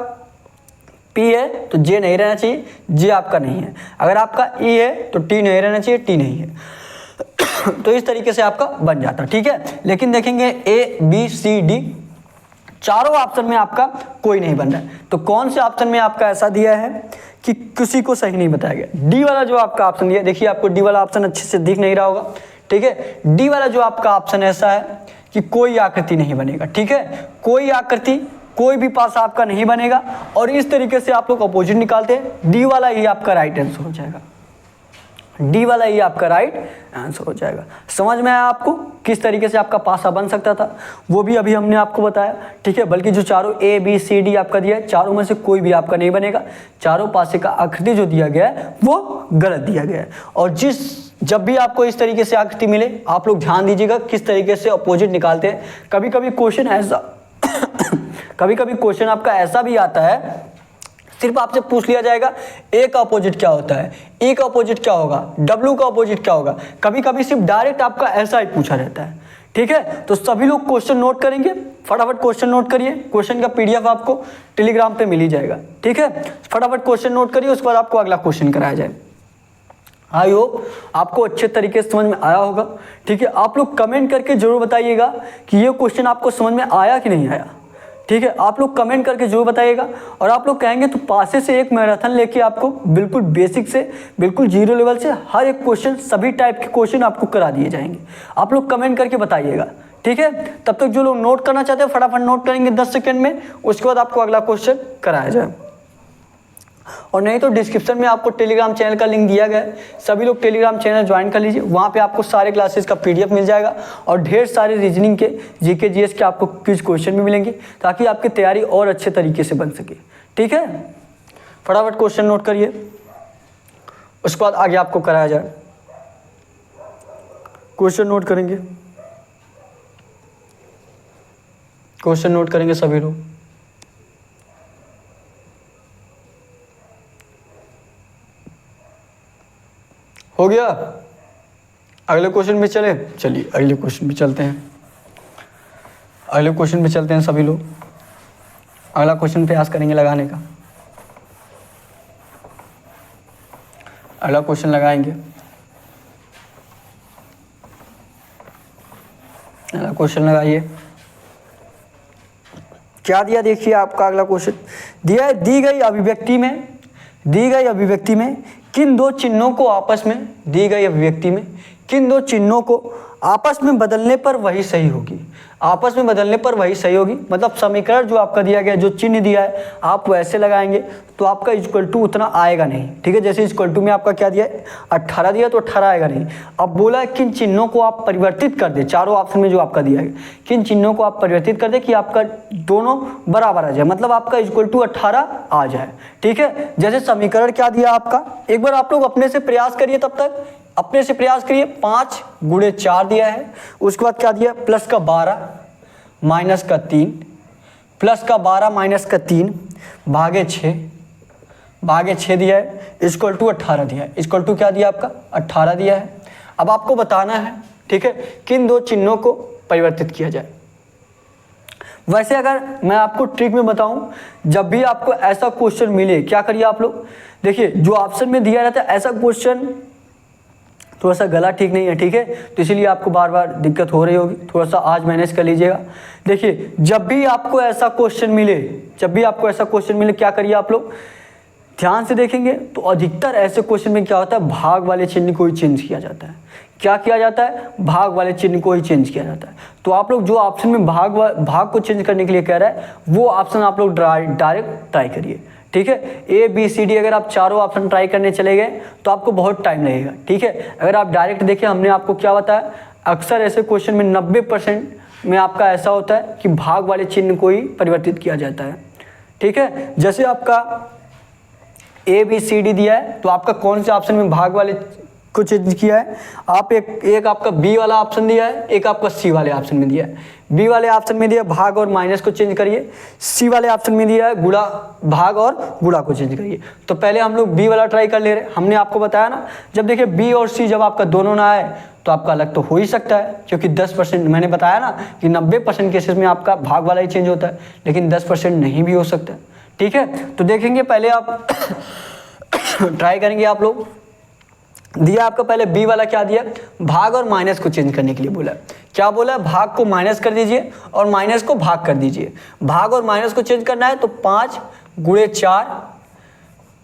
पी है तो जे नहीं रहना चाहिए, जे आपका नहीं है। अगर आपका ई है तो टी नहीं रहना चाहिए, टी नहीं है। तो इस तरीके से आपका बन जाता, ठीक है। लेकिन देखेंगे ए बी सी डी चारों ऑप्शन में आपका कोई नहीं बन रहा है। तो कौन से ऑप्शन में आपका ऐसा दिया है कि किसी को सही नहीं बताया गया। डी वाला जो आपका ऑप्शन दिया, देखिए आपको डी वाला ऑप्शन अच्छे से दिख नहीं रहा होगा, ठीक है। डी वाला जो आपका ऑप्शन ऐसा है कि कोई आकृति नहीं बनेगा, ठीक है, कोई आकृति, कोई भी पासा आपका नहीं बनेगा। और इस तरीके से आप लोग अपोजिट निकालते हैं, डी वाला ही आपका राइट आंसर हो जाएगा। डी वाला ये आपका राइट आंसर हो जाएगा। समझ में आया आपको किस तरीके से आपका पासा बन सकता था, वो भी अभी हमने आपको बताया, ठीक है। बल्कि जो चारों ए बी सी डी आपका दिया है, चारों में से कोई भी आपका नहीं बनेगा, चारों पासे का आकृति जो दिया गया है वो गलत दिया गया है। और जब भी आपको इस तरीके से आकृति मिले, आप लोग ध्यान दीजिएगा किस तरीके से अपोजिट निकालते हैं। कभी कभी क्वेश्चन ऐसा कभी कभी क्वेश्चन आपका ऐसा भी आता है, सिर्फ आपसे पूछ लिया जाएगा ए का अपोजिट क्या होता है, ए का अपोजिट क्या होगा, डब्ल्यू का अपोजिट क्या होगा। कभी कभी सिर्फ डायरेक्ट आपका ऐसा ही पूछा रहता है, ठीक है। तो सभी लोग क्वेश्चन नोट करेंगे, फटाफट क्वेश्चन नोट करिए। क्वेश्चन का पीडीएफ आपको टेलीग्राम पे मिल ही जाएगा, ठीक है। फटाफट क्वेश्चन नोट करिए, उसके बाद आपको अगला क्वेश्चन कराया जाए। आई होप आपको अच्छे तरीके से समझ में आया होगा, ठीक है। आप लोग कमेंट करके जरूर बताइएगा कि ये क्वेश्चन आपको समझ में आया कि नहीं आया, ठीक है। आप लोग कमेंट करके जरूर बताइएगा। और आप लोग कहेंगे तो पासे से एक मैराथन लेके आपको बिल्कुल बेसिक से बिल्कुल जीरो लेवल से हर एक क्वेश्चन, सभी टाइप के क्वेश्चन आपको करा दिए जाएंगे। आप लोग कमेंट करके बताइएगा, ठीक है। तब तक जो लोग नोट करना चाहते हैं फटाफट नोट करेंगे 10 सेकेंड में, उसके बाद आपको अगला क्वेश्चन कराया जाए। और नहीं तो डिस्क्रिप्शन में आपको टेलीग्राम चैनल का लिंक दिया गया है, सभी लोग टेलीग्राम चैनल ज्वाइन कर लीजिए। वहाँ पे आपको सारे क्लासेस का पीडीएफ मिल जाएगा और ढेर सारे रीजनिंग के, जीके जीएस के आपको क्विज क्वेश्चन भी मिलेंगे, ताकि आपकी तैयारी और अच्छे तरीके से बन सके, ठीक है। फटाफट क्वेश्चन नोट करिए, उसके बाद आगे आपको कराया जाए। क्वेश्चन नोट करेंगे, क्वेश्चन नोट करेंगे सभी लोग। हो गया, अगले क्वेश्चन पे चले, चलिए अगले क्वेश्चन पे चलते हैं। अगले क्वेश्चन पे चलते हैं सभी लोग। अगला क्वेश्चन प्रयास करेंगे लगाने का। अगला क्वेश्चन लगाएंगे, अगला क्वेश्चन लगाइए। क्या दिया देखिए आपका अगला क्वेश्चन दिया है, दी गई अभिव्यक्ति में किन दो चिन्हों को आपस में, दी गई अभिव्यक्ति में किन दो चिन्हों को आपस में बदलने पर वही सही होगी। आपस में बदलने पर वही सही होगी मतलब समीकरण जो आपका दिया गया, जो चिन्ह दिया है आप वैसे लगाएंगे तो आपका इक्वल टू उतना आएगा नहीं, ठीक है। जैसे इक्वल टू में आपका क्या दिया है 18 दिया तो 18 आएगा नहीं। अब बोला है किन चिन्हों को आप परिवर्तित कर दे, चारों ऑप्शन में जो आपका दिया है किन चिन्हों को आप परिवर्तित कर दे कि आपका दोनों बराबर आ जाए, मतलब आपका इक्वल टू 18 आ जाए, ठीक है। जैसे समीकरण क्या दिया आपका, एक बार आप लोग अपने से प्रयास करिए, तब तक अपने से प्रयास करिए। 5 गुणे 4 दिया है, उसके बाद क्या दिया प्लस का 12 माइनस का 3, प्लस का 12 माइनस का 3 भागे 6 दिया है, इक्वल टू 18 दिया है। इक्वल टू क्या दिया आपका 18 दिया है। अब आपको बताना है, ठीक है, किन दो चिन्हों को परिवर्तित किया जाए। वैसे अगर मैं आपको ट्रिक में बताऊं, जब भी आपको ऐसा क्वेश्चन मिले क्या करिए आप लोग, देखिए जो ऑप्शन में दिया रहता है ऐसा क्वेश्चन थोड़ा सा गला ठीक नहीं है, ठीक है, तो इसीलिए आपको बार बार दिक्कत हो रही होगी, थोड़ा सा आज मैनेज कर लीजिएगा। देखिए जब भी आपको ऐसा क्वेश्चन मिले, क्या करिए आप लोग ध्यान से देखेंगे तो अधिकतर ऐसे क्वेश्चन में क्या होता है, भाग वाले चिन्ह को ही चेंज किया जाता है। क्या किया जाता है, भाग वाले चिन्ह को ही चेंज किया जाता है। तो आप लोग जो ऑप्शन में भाग को चेंज करने के लिए कह रहा है वो ऑप्शन आप लोग डायरेक्ट ट्राई करिए, ठीक है। ए बी सी डी अगर आप चारों ऑप्शन ट्राई करने चले गए तो आपको बहुत टाइम लगेगा, ठीक है। अगर आप डायरेक्ट देखें, हमने आपको क्या बताया, अक्सर ऐसे क्वेश्चन में 90% में आपका ऐसा होता है कि भाग वाले चिन्ह को ही परिवर्तित किया जाता है, ठीक है। जैसे आपका ए बी सी डी दिया है तो आपका कौन से ऑप्शन में भाग वाले को चेंज किया है, आप एक आपका बी वाला ऑप्शन दिया है, एक आपका सी वाले ऑप्शन में दिया है। बी वाले ऑप्शन में दिया भाग और माइनस को चेंज करिए, सी वाले ऑप्शन में दिया है गुणा, भाग और गुणा को चेंज करिए। तो पहले हम लोग बी वाला ट्राई कर ले रहे हैं। हमने आपको बताया ना, जब देखिए बी और सी जब आपका दोनों ना आए तो आपका अलग तो हो ही सकता है, क्योंकि 10% मैंने बताया ना कि 90% केसेस में आपका भाग वाला ही चेंज होता है, लेकिन 10% नहीं भी हो सकता, ठीक है। तो देखेंगे पहले आप ट्राई करेंगे आप लोग। दिया आपका पहले बी वाला क्या दिया, भाग और माइनस को चेंज करने के लिए बोला। क्या बोला, भाग को माइनस कर दीजिए और माइनस को भाग कर दीजिए। भाग और माइनस को चेंज करना है तो 5 गुणे 4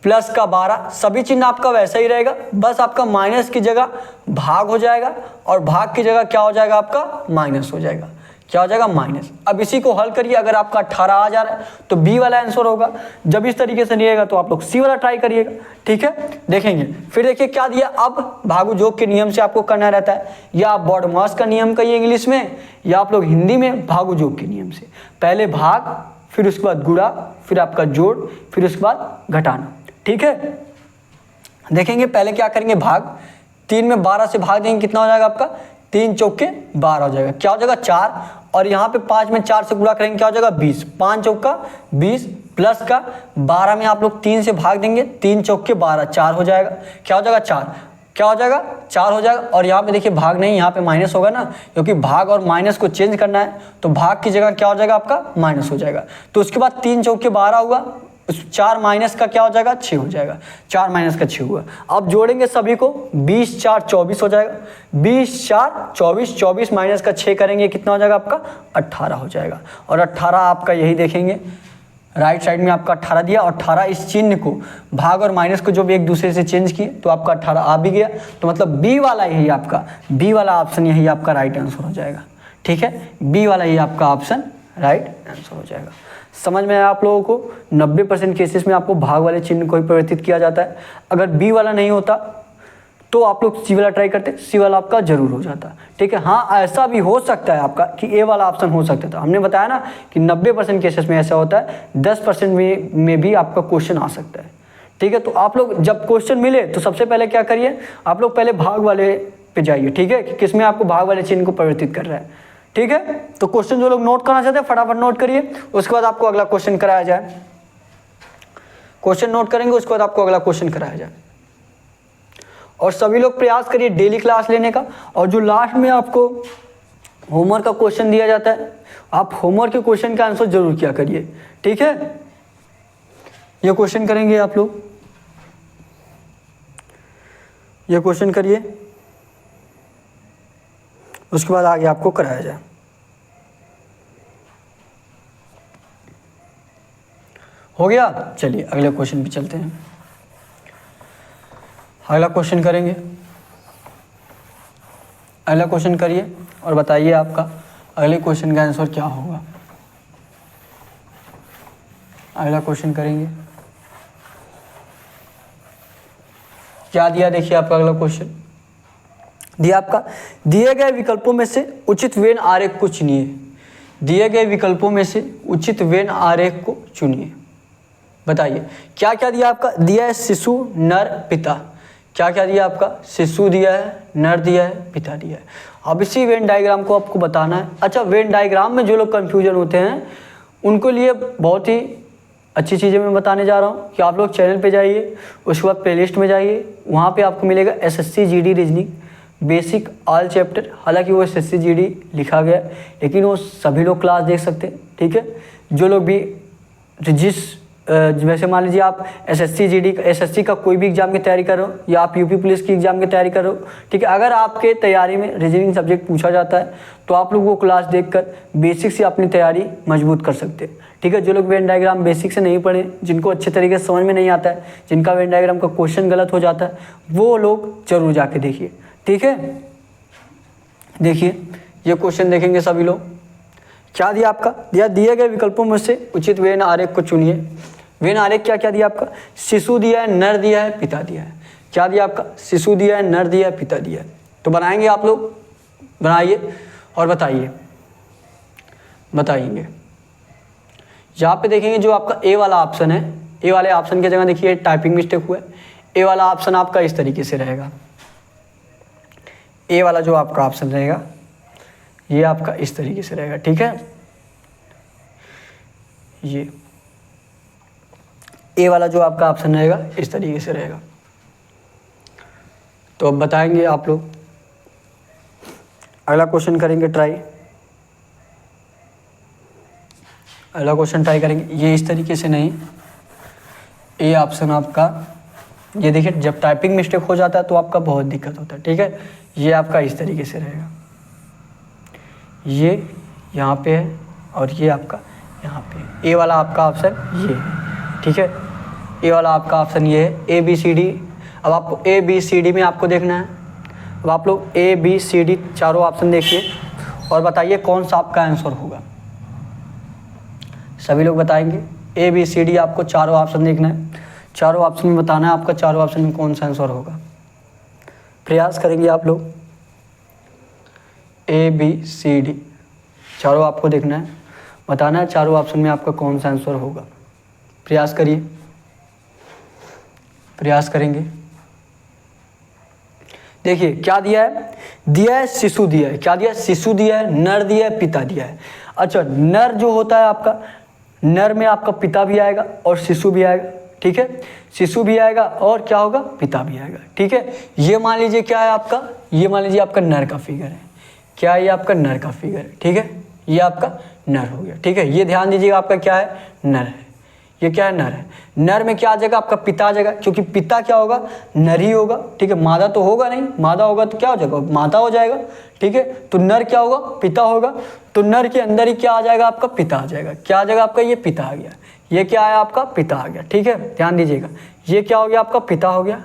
प्लस का 12, सभी चिन्ह आपका वैसा ही रहेगा, बस आपका माइनस की जगह भाग हो जाएगा और भाग की जगह क्या हो जाएगा आपका माइनस हो जाएगा। क्या हो जाएगा माइनस। अब इसी को हल करिए, अगर आपका 18 आ जा रहा है तो बी वाला आंसर होगा। जब इस तरीके से नहीं आएगा तो आप लोग सी वाला ट्राई करिएगा, ठीक है। देखेंगे फिर, देखिए क्या दिया। अब भागु जोग के नियम से आपको करना रहता है, या आप बॉडमास का नियम कहिए इंग्लिश में, या आप लोग हिंदी में भागु जोग के नियम से। पहले भाग, फिर उसके बाद गुणा, फिर आपका जोड़, फिर उसके बाद घटाना, ठीक है। देखेंगे पहले क्या करेंगे, भाग 3 में 12 से भाग देंगे, कितना हो जाएगा आपका 3 चौके 12 हो जाएगा, क्या हो जाएगा 4। और यहाँ पे 5 में 4 से गुणा करेंगे, क्या हो जाएगा 20, 5 चौका 20 प्लस का 12 में आप लोग 3 से भाग देंगे, 3 चौके 12, 4 हो जाएगा, क्या हो जाएगा 4, क्या हो जाएगा 4 हो जाएगा। और यहाँ पे देखिए भाग नहीं, यहाँ पे माइनस होगा ना, क्योंकि भाग और माइनस को चेंज करना है, तो भाग की जगह क्या हो जाएगा आपका माइनस हो जाएगा। तो उसके बाद 3 चौके 12 हुआ, 4 माइनस का क्या हो जाएगा 6 हो जाएगा, 4 माइनस का 6 हुआ। अब जोड़ेंगे सभी को, 20 4 24 हो जाएगा, 20 4 24, 24 माइनस का 6 करेंगे, कितना हो जाएगा आपका 18 हो जाएगा। और 18 आपका यही देखेंगे राइट साइड में आपका 18 दिया, और 18 इस चिन्ह को भाग और माइनस को जब एक दूसरे से चेंज किए तो आपका 18 आ भी गया। तो मतलब बी वाला यही आपका, बी वाला ऑप्शन यही आपका राइट आंसर हो जाएगा, ठीक है। बी वाला ही आपका ऑप्शन राइट आंसर हो जाएगा। समझ में आया आप लोगों को। 90% केसेस में आपको भाग वाले चिन्ह को ही परिवर्तित किया जाता है। अगर बी वाला नहीं होता तो आप लोग सी वाला ट्राई करते, सी वाला आपका जरूर हो जाता, ठीक है। हाँ, ऐसा भी हो सकता है आपका कि ए वाला ऑप्शन हो सकता था। हमने बताया ना कि 90% केसेस में ऐसा होता है, 10% में भी आपका क्वेश्चन आ सकता है, ठीक है। तो आप लोग जब क्वेश्चन मिले तो सबसे पहले क्या करिए, आप लोग पहले भाग वाले पे जाइए, ठीक है, कि किसमें आपको भाग वाले चिन्ह को परिवर्तित कर रहा है, ठीक है। तो क्वेश्चन जो लोग नोट करना चाहते हैं फटाफट नोट करिए, उसके बाद आपको अगला क्वेश्चन कराया जाए। क्वेश्चन नोट करेंगे, उसके बाद आपको अगला क्वेश्चन कराया जाए। और सभी लोग प्रयास करिए डेली क्लास लेने का। और जो लास्ट में आपको होमवर्क का क्वेश्चन दिया जाता है, आप होमवर्क के क्वेश्चन का आंसर जरूर किया करिए, ठीक है। ये क्वेश्चन करेंगे आप लोग, ये क्वेश्चन करिए, उसके बाद आगे आपको कराया जाए। हो गया, चलिए अगले क्वेश्चन पे चलते हैं। अगला क्वेश्चन करेंगे, अगला क्वेश्चन करिए और बताइए आपका अगले क्वेश्चन का आंसर क्या होगा। अगला क्वेश्चन करेंगे, क्या दिया देखिए आपका अगला क्वेश्चन दिया आपका, दिए गए विकल्पों में से उचित वेन आरेख को चुनिए। दिए गए विकल्पों में से उचित वेन आरेख को चुनिए। बताइए क्या क्या दिया आपका, दिया है शिशु नर पिता, क्या क्या दिया आपका, शिशु दिया है, नर दिया है, पिता दिया है। अब इसी वेन डायग्राम को आपको बताना है। अच्छा, वेन डायग्राम में जो लोग कंफ्यूजन होते हैं उनको लिए बहुत ही अच्छी चीज़ें मैं बताने जा रहा हूँ कि आप लोग चैनल पे जाइए, उसके बाद प्लेलिस्ट में जाइए, वहाँ पे आपको मिलेगा SSC GD reasoning basic all chapter. हालांकि वो एसएससी जीडी लिखा गया है, लेकिन वो सभी लोग क्लास देख सकते हैं, ठीक है। जो लोग भी जिस वैसे मान लीजिए आप एसएससी जीडी एसएससी का कोई भी एग्जाम की तैयारी कर रहे हो, या आप यूपी पुलिस की एग्जाम की तैयारी कर रहे हो, ठीक है। अगर आपके तैयारी में रीजनिंग सब्जेक्ट पूछा जाता है तो आप लोग वो क्लास देखकर बेसिक से अपनी तैयारी मजबूत कर सकते हैं, ठीक है। जो लोग वेन डायग्राम बेसिक से नहीं पढ़े, जिनको अच्छे तरीके से समझ में नहीं आता है, जिनका वेन डायग्राम का क्वेश्चन गलत हो जाता है, वो लोग जरूर जाके देखिए, ठीक है। देखिए ये क्वेश्चन देखेंगे सभी लोग, क्या दिया आपका, दिए गए विकल्पों में से उचित वेन आरेख को चुनिए। वेन आरेख क्या क्या दिया आपका, शिशु दिया है, नर दिया है, पिता दिया है। क्या दिया आपका, शिशु दिया है, नर दिया है, पिता दिया है। तो बनाएंगे आप लोग, बनाइए और बताइए। यहाँ पे देखेंगे जो आपका ए वाला ऑप्शन है, ए वाले ऑप्शन की जगह देखिए टाइपिंग मिस्टेक हुआ है। ए वाला ऑप्शन आपका इस तरीके से रहेगा, ए वाला जो आपका ऑप्शन रहेगा ये आपका इस तरीके से रहेगा, ठीक है। ये ए वाला जो आपका ऑप्शन रहेगा इस तरीके से रहेगा। तो अब बताएंगे आप लोग, अगला क्वेश्चन करेंगे ट्राई, अगला क्वेश्चन ट्राई करेंगे। ये इस तरीके से नहीं, ए ऑप्शन आपका ये देखिए, जब टाइपिंग मिस्टेक हो जाता है तो आपका बहुत दिक्कत होता है, ठीक है। ये आपका इस तरीके से रहेगा, ये यहाँ पे है और ये आपका यहाँ पे। ए वाला आपका ऑप्शन ये है, ठीक है। ए वाला आपका ऑप्शन ये है, ए बी सी डी। अब आपको ए बी सी डी में आपको देखना है। अब आप लोग ए बी सी डी चारों ऑप्शन देखिए, और बताइए कौन सा आपका आंसर होगा। सभी लोग बताएंगे। ए बी सी डी आपको चारों ऑप्शन देखना है, चारों ऑप्शन में बताना है आपका चारों ऑप्शन में कौन सा आंसर होगा। प्रयास करेंगे आप लोग। ए बी सी डी चारों आपको देखना है, बताना है चारों ऑप्शन में आपका कौन सा आंसर होगा। प्रयास करिए, प्रयास करेंगे। देखिए क्या दिया है शिशु दिया है। क्या दिया है? शिशु दिया है, नर दिया है, पिता दिया है। अच्छा, नर जो होता है आपका, नर में आपका पिता भी आएगा और शिशु भी आएगा, ठीक है। शिशु भी आएगा और क्या होगा? पिता भी आएगा, ठीक है। ये मान लीजिए क्या है आपका, ये मान लीजिए आपका नर का फिगर है। क्या है? ये आपका नर का फिगर है, ठीक है। ये आपका नर हो गया, ठीक है। ये ध्यान दीजिएगा आपका क्या है? नर है। ये क्या है? नर है। नर में क्या आ जाएगा? आपका पिता आ जाएगा, क्योंकि पिता क्या होगा? नर ही होगा, ठीक है। मादा तो होगा नहीं, मादा होगा तो क्या हो जाएगा? माता हो जाएगा, ठीक है। तो नर क्या होगा? पिता होगा। तो नर के अंदर ही क्या आ जाएगा? आपका पिता आ जाएगा। क्या आ जाएगा आपका? ये पिता आ गया। ये क्या है? आपका पिता आ गया, ठीक है। ध्यान दीजिएगा, ये क्या हो गया? आपका पिता हो गया।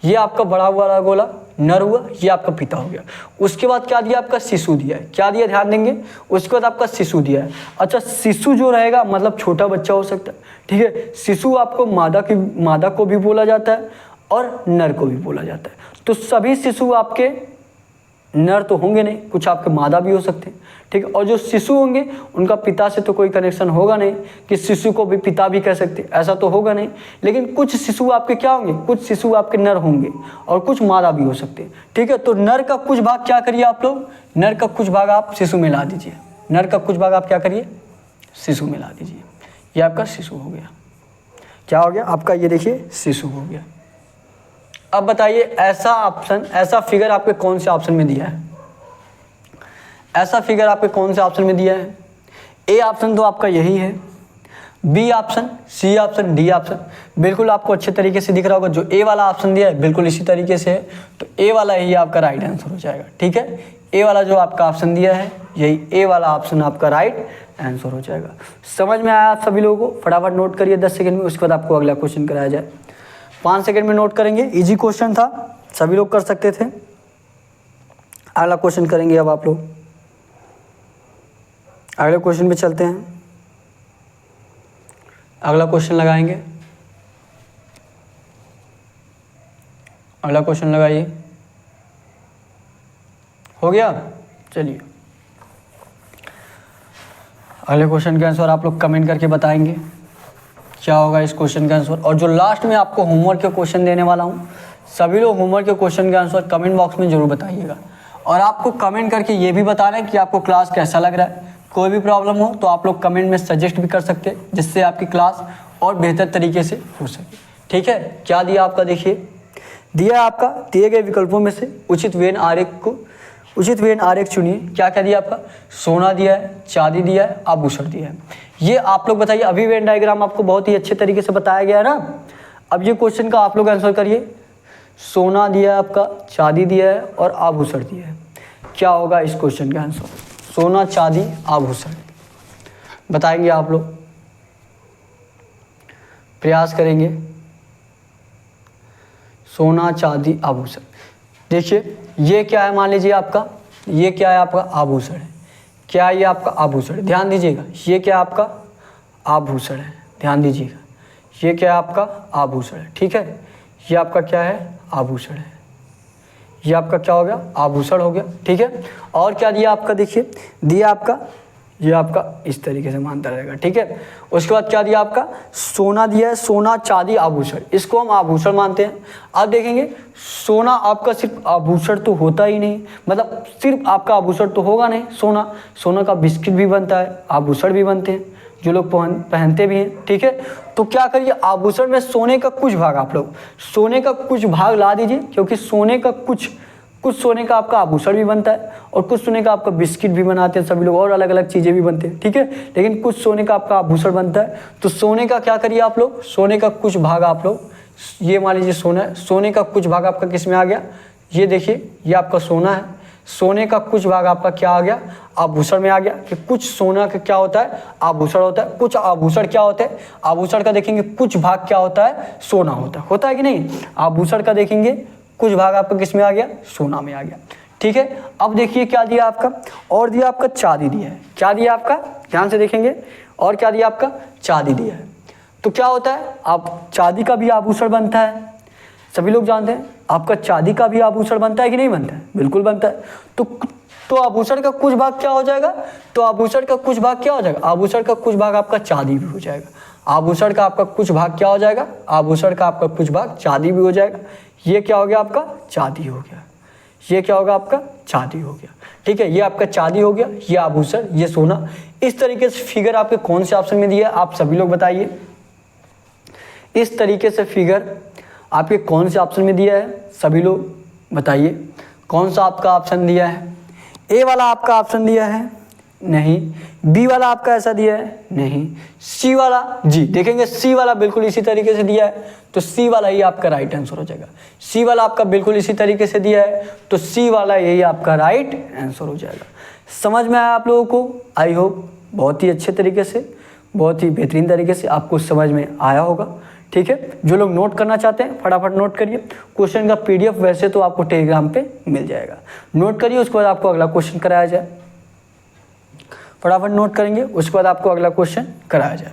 ये आपका बड़ा वाला गोला नर हुआ, ये आपका पिता हो गया। उसके बाद क्या दिया? आपका शिशु दिया है। क्या दिया? ध्यान देंगे। उसके बाद आपका शिशु दिया है। अच्छा, शिशु जो रहेगा मतलब छोटा बच्चा हो सकता है, ठीक है। शिशु आपको मादा को भी बोला जाता है और नर को भी बोला जाता है। तो सभी शिशु आपके नर तो होंगे नहीं, कुछ आपके मादा भी हो सकते हैं, ठीक है। और जो शिशु होंगे उनका पिता से तो कोई कनेक्शन होगा नहीं कि शिशु को भी पिता भी कह सकते, ऐसा तो होगा नहीं। लेकिन कुछ शिशु आपके क्या होंगे? कुछ शिशु आपके नर होंगे और कुछ मादा भी हो सकते हैं, ठीक है। तो नर का कुछ भाग क्या करिए आप लोग? नर का कुछ भाग आप शिशु में ला दीजिए। नर का कुछ भाग आप क्या करिए? शिशु में ला दीजिए। ये आपका शिशु हो गया। क्या हो गया आपका? ये देखिए शिशु हो गया। अब बताइए ऐसा ऑप्शन, ऐसा फिगर आपके कौन से ऑप्शन में दिया है? ऐसा फिगर आपके कौन से ऑप्शन में दिया है? ए ऑप्शन तो आपका यही है, B option, C option, D option. बिल्कुल आपको अच्छे तरीके से दिख रहा होगा। जो ए वाला ऑप्शन दिया है बिल्कुल इसी तरीके से है, तो ए वाला ही आपका राइट आंसर हो जाएगा, ठीक है। ए वाला जो आपका ऑप्शन दिया है, यही ए वाला ऑप्शन आपका राइट आंसर हो जाएगा। समझ में आया आप सभी लोगों को? फटाफट नोट करिए 10 सेकंड में, उसके बाद आपको अगला क्वेश्चन कराया जाए। 5 सेकंड में नोट करेंगे। इजी क्वेश्चन था, सभी लोग कर सकते थे। अगला क्वेश्चन करेंगे अब आप लोग। अगले क्वेश्चन पे चलते हैं। अगला क्वेश्चन लगाएंगे। अगला क्वेश्चन लगाइए। हो गया? चलिए, अगले क्वेश्चन का आंसर आप लोग कमेंट करके बताएंगे क्या होगा इस क्वेश्चन का आंसर। और जो लास्ट में आपको होमवर्क के क्वेश्चन देने वाला हूँ, सभी लोग होमवर्क के क्वेश्चन का आंसर कमेंट बॉक्स में जरूर बताइएगा। और आपको कमेंट करके ये भी बताना है कि आपको क्लास कैसा लग रहा है। कोई भी प्रॉब्लम हो तो आप लोग कमेंट में सजेस्ट भी कर सकते हैं, जिससे आपकी क्लास और बेहतर तरीके से हो सके, ठीक है। क्या दिया आपका? देखिए, दिया आपका दिए गए विकल्पों में से उचित वेन आरेख चुनिए। क्या क्या दिया आपका? सोना दिया है, चांदी दिया है, आभूषण दिया है। ये आप लोग बताइए। अभी वेन डायग्राम आपको बहुत ही अच्छे तरीके से बताया गया है ना। अब ये क्वेश्चन का आप लोग आंसर करिए। सोना दिया है आपका, चांदी दिया है और आभूषण दिया है। क्या होगा इस क्वेश्चन का आंसर? सोना, चांदी, आभूषण बताएंगे आप लोग। प्रयास करेंगे। सोना, चांदी, आभूषण। देखिए ये क्या है? मान लीजिए आपका, ये क्या है? आपका आभूषण है। क्या ये आपका आभूषण है? ध्यान दीजिएगा। ये क्या आपका? आभूषण है। ध्यान दीजिएगा, ये क्या है? आपका आभूषण है, ठीक है। ये आपका क्या है? आभूषण है। ये आपका क्या हो गया? आभूषण हो गया, ठीक है। और क्या दिया आपका? देखिए दिया आपका, ये आपका इस तरीके से मानता रहेगा, ठीक है। उसके बाद क्या दिया आपका? सोना दिया है। सोना, चांदी, आभूषण, इसको हम आभूषण मानते हैं। अब देखेंगे सोना आपका सिर्फ आभूषण तो होता ही नहीं, मतलब सिर्फ आपका आभूषण तो होगा नहीं। सोना का बिस्किट भी बनता है, आभूषण भी बनते हैं, जो लोग पहनते भी हैं, ठीक है। तो क्या करिए? आभूषण में सोने का कुछ भाग, आप लोग सोने का कुछ भाग ला दीजिए, क्योंकि सोने का कुछ सोने का आपका आभूषण भी बनता है और कुछ सोने का आपका बिस्किट भी बनाते हैं सभी लोग, और अलग अलग चीज़ें भी बनते हैं, ठीक है। लेकिन कुछ सोने का आपका आभूषण बनता है। तो सोने का क्या करिए आप लोग? सोने का कुछ भाग आप लोग, ये मान लीजिए सोना है, सोने का कुछ भाग आपका किस में आ गया? ये देखिए, ये आपका सोना है। सोने का कुछ भाग आपका क्या आ गया? आभूषण में आ गया। कि कुछ सोना का क्या होता है? आभूषण होता है। कुछ आभूषण क्या होता है? आभूषण का देखेंगे कुछ भाग क्या होता है? सोना होता है कि नहीं? आभूषण का देखेंगे कुछ भाग आपका किस में आ गया? सोना में आ गया, ठीक है। अब देखिए क्या दिया आपका, और दिया आपका चांदी दिया है। क्या दिया आपका, ध्यान से देखेंगे, और क्या दिया आपका, चांदी दिया है। तो क्या होता है, आप चांदी का भी आभूषण बनता है, सभी लोग जानते हैं। आपका चांदी का भी आभूषण बनता है कि नहीं बनता है, बिल्कुल बनता है। तो आभूषण का कुछ भाग क्या हो जाएगा, तो आभूषण का कुछ भाग क्या हो जाएगा, आभूषण का कुछ भाग आपका चांदी भी हो जाएगा। आभूषण का आपका कुछ भाग क्या हो जाएगा, आभूषण का आपका कुछ भाग चांदी भी हो जाएगा। ये क्या हो गया आपका, चांदी हो गया। ये क्या होगा आपका, चांदी हो गया, ठीक है। ये आपका चांदी हो गया, ये आभूषण, ये सोना। इस तरीके से फिगर आपके कौन से ऑप्शन में दिया है, आप सभी लोग बताइए। इस तरीके से फिगर आपके कौन से ऑप्शन में दिया है, सभी लोग बताइए। कौन सा आपका ऑप्शन दिया है, ए वाला आपका ऑप्शन दिया है, नहीं। बी वाला आपका ऐसा दिया है, नहीं। सी वाला, जी देखेंगे सी वाला बिल्कुल इसी तरीके से दिया है, तो सी वाला ही आपका राइट आंसर हो जाएगा। सी वाला आपका बिल्कुल इसी तरीके से दिया है, तो सी वाला यही आपका राइट आंसर हो जाएगा। समझ में आया आप लोगों को, आई होप बहुत ही अच्छे तरीके से, बहुत ही बेहतरीन तरीके से आपको समझ में आया होगा, ठीक है। जो लोग नोट करना चाहते हैं फटाफट नोट करिए। क्वेश्चन का PDF वैसे तो आपको टेलीग्राम पे मिल जाएगा, नोट करिए, उसके बाद आपको अगला क्वेश्चन कराया जाए। फटाफट नोट करेंगे, उसके बाद आपको अगला क्वेश्चन कराया जाए।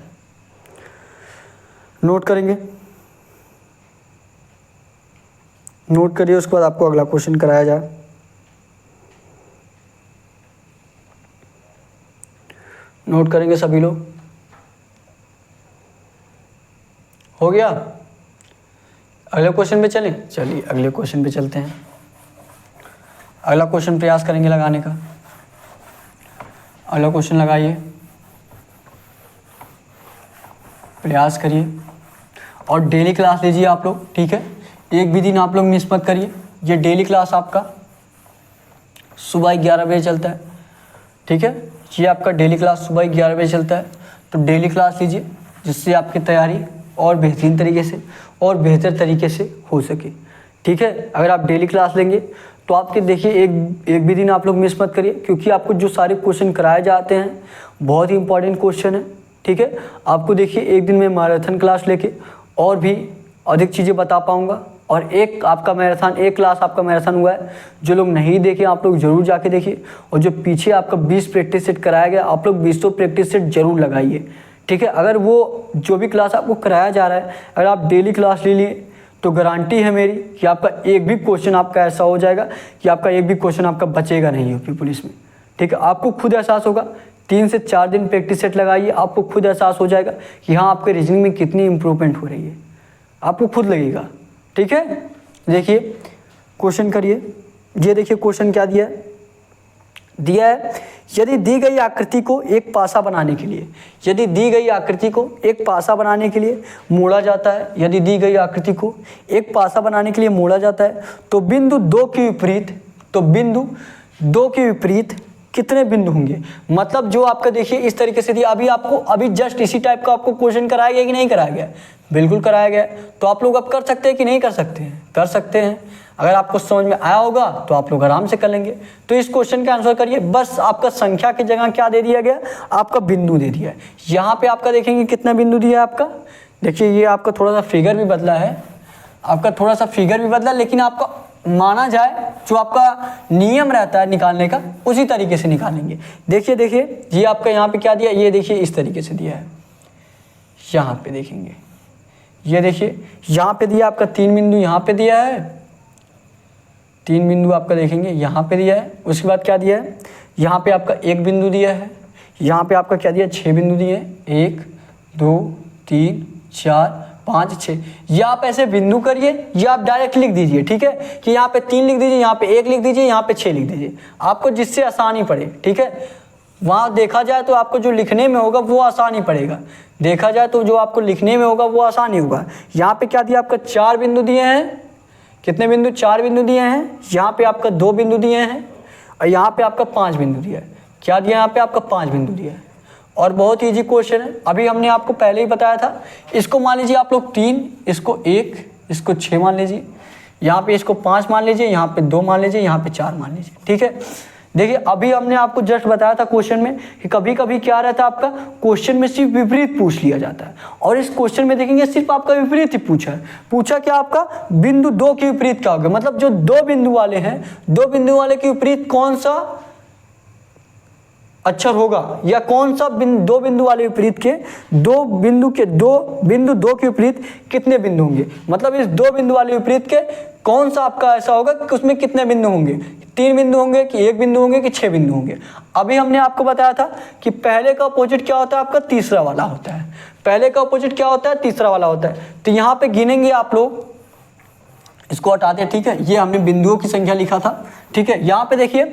नोट करेंगे, नोट करिए, उसके बाद आपको अगला क्वेश्चन कराया जाए। नोट करेंगे सभी लोग, हो गया। अगले क्वेश्चन पे चलें, चलिए अगले क्वेश्चन पे चलते हैं। अगला क्वेश्चन प्रयास करेंगे लगाने का। अगला क्वेश्चन लगाइए, प्रयास करिए, और डेली क्लास लीजिए आप लोग, ठीक है। एक भी दिन आप लोग मिस मत करिए। ये डेली क्लास आपका सुबह 11 बजे चलता है, ठीक है। ये आपका डेली क्लास सुबह 11 बजे चलता है, तो डेली क्लास लीजिए, जिससे आपकी तैयारी और बेहतरीन तरीके से और बेहतर तरीके से हो सके, ठीक है। अगर आप डेली क्लास लेंगे तो आपके देखिए एक भी दिन आप लोग मिस मत करिए, क्योंकि आपको जो सारे क्वेश्चन कराए जाते हैं बहुत ही इंपॉर्टेंट क्वेश्चन है, ठीक है। आपको देखिए एक दिन में मैराथन क्लास लेके और भी अधिक चीज़ें बता पाऊँगा। और एक आपका मैराथन, एक क्लास आपका मैराथन हुआ है, जो लोग नहीं देखे आप लोग ज़रूर जाके देखिए। और जो पीछे आपका 20 प्रैक्टिस सेट कराया गया, आप लोग 20 प्रैक्टिस सेट जरूर लगाइए, ठीक है। अगर वो जो भी क्लास आपको कराया जा रहा है, अगर आप डेली क्लास ले लिए तो गारंटी है मेरी कि आपका एक भी क्वेश्चन आपका ऐसा हो जाएगा कि आपका एक भी क्वेश्चन आपका बचेगा नहीं यूपी पुलिस में, ठीक है। आपको खुद एहसास होगा, 3 से 4 दिन प्रैक्टिस सेट लगाइए, आपको खुद एहसास हो जाएगा कि हाँ आपके रीजनिंग में कितनी इंप्रूवमेंट हो रही है, आपको खुद लगेगा, ठीक है। देखिए क्वेश्चन करिए, ये देखिए क्वेश्चन क्या दिया है, यदि दी गई आकृति को एक पासा बनाने के लिए, यदि दी गई आकृति को एक पासा बनाने के लिए मोड़ा जाता है, यदि दी गई आकृति को एक पासा बनाने के लिए मोड़ा जाता है, तो बिंदु 2 के विपरीत, तो बिंदु 2 के विपरीत कितने बिंदु होंगे। मतलब जो आपका देखिए इस तरीके से दिया, अभी जस्ट इसी टाइप का आपको क्वेश्चन कराया गया कि नहीं कराया गया, बिल्कुल कराया गया। तो आप लोग अब कर सकते हैं कि नहीं कर सकते हैं, कर सकते हैं। अगर आपको समझ में आया होगा तो आप लोग आराम से कर लेंगे। तो इस क्वेश्चन का आंसर करिए, बस आपका संख्या की जगह क्या दे दिया गया, आपका बिंदु दे दिया है। यहाँ पे आपका देखेंगे कितना बिंदु दिया है आपका, देखिए ये आपका थोड़ा सा फिगर भी बदला है, आपका थोड़ा सा फिगर भी बदला, लेकिन आपका माना जाए जो आपका नियम रहता है निकालने का उसी तरीके से निकालेंगे। देखिए ये आपका यहाँ पे क्या दिया, ये देखिए इस तरीके से दिया है। यहाँ पे देखेंगे, ये देखिए यहाँ पे दिया आपका 3 बिंदु, यहाँ पे दिया है 3 बिंदु आपका देखेंगे यहाँ पे दिया है। उसके बाद क्या दिया है, यहाँ पे आपका 1 बिंदु दिया है, यहाँ पे आपका क्या दिया 6 बिंदु दिए, 1 2 3 4 5 6। या आप ऐसे बिंदु करिए या आप डायरेक्ट लिख दीजिए, ठीक है, कि यहाँ पे 3 लिख दीजिए, यहाँ पे 1 लिख दीजिए, यहाँ पे 6 लिख दीजिए, आपको जिससे आसानी पड़े, ठीक है। वहाँ देखा जाए तो आपको जो लिखने में होगा वो आसान ही पड़ेगा, देखा जाए तो जो आपको लिखने में होगा वो आसान ही होगा। यहाँ पे क्या दिया आपका 4 बिंदु दिए हैं, कितने बिंदु, 4 बिंदु दिए हैं। यहाँ पे आपका 2 बिंदु दिए हैं और यहाँ पे आपका 5 बिंदु दिया है। क्या दिया यहाँ पे आपका 5 बिंदु दिया है। और बहुत ईजी क्वेश्चन है, अभी हमने आपको पहले ही बताया था। इसको मान लीजिए आप लोग 3, इसको 1, इसको 6 मान लीजिए, यहाँ पे इसको 5 मान लीजिए, यहाँ पे 2 मान लीजिए, यहाँ पे 4 मान लीजिए, ठीक है। देखिए अभी हमने आपको जस्ट बताया था क्वेश्चन में कि कभी कभी क्या रहता है आपका क्वेश्चन में सिर्फ विपरीत पूछ लिया जाता है, और इस क्वेश्चन में देखेंगे सिर्फ आपका विपरीत ही पूछा है। पूछा क्या आपका बिंदु 2 के विपरीत क्या होगा, मतलब जो दो बिंदु वाले हैं, दो बिंदु वाले के विपरीत कौन सा अक्षर होगा, या कौन सा दो बिंदु वाले विपरीत के दो बिंदु के विपरीत कितने बिंदु होंगे, मतलब इस दो बिंदु वाले विपरीत के कौन सा आपका ऐसा होगा कि उसमें कितने बिंदु होंगे, 3 बिंदु होंगे कि 1 बिंदु होंगे कि 6 बिंदु होंगे। अभी हमने आपको बताया था कि पहले का अपोजिट क्या होता है आपका तीसरा वाला होता है, पहले का अपोजिट क्या होता है तीसरा वाला होता है। तो यहाँ पे गिनेंगे आप लोग, इसको हटाते हैं, ठीक है, ये हमने बिंदुओं की संख्या लिखा था, ठीक है। यहाँ पे देखिए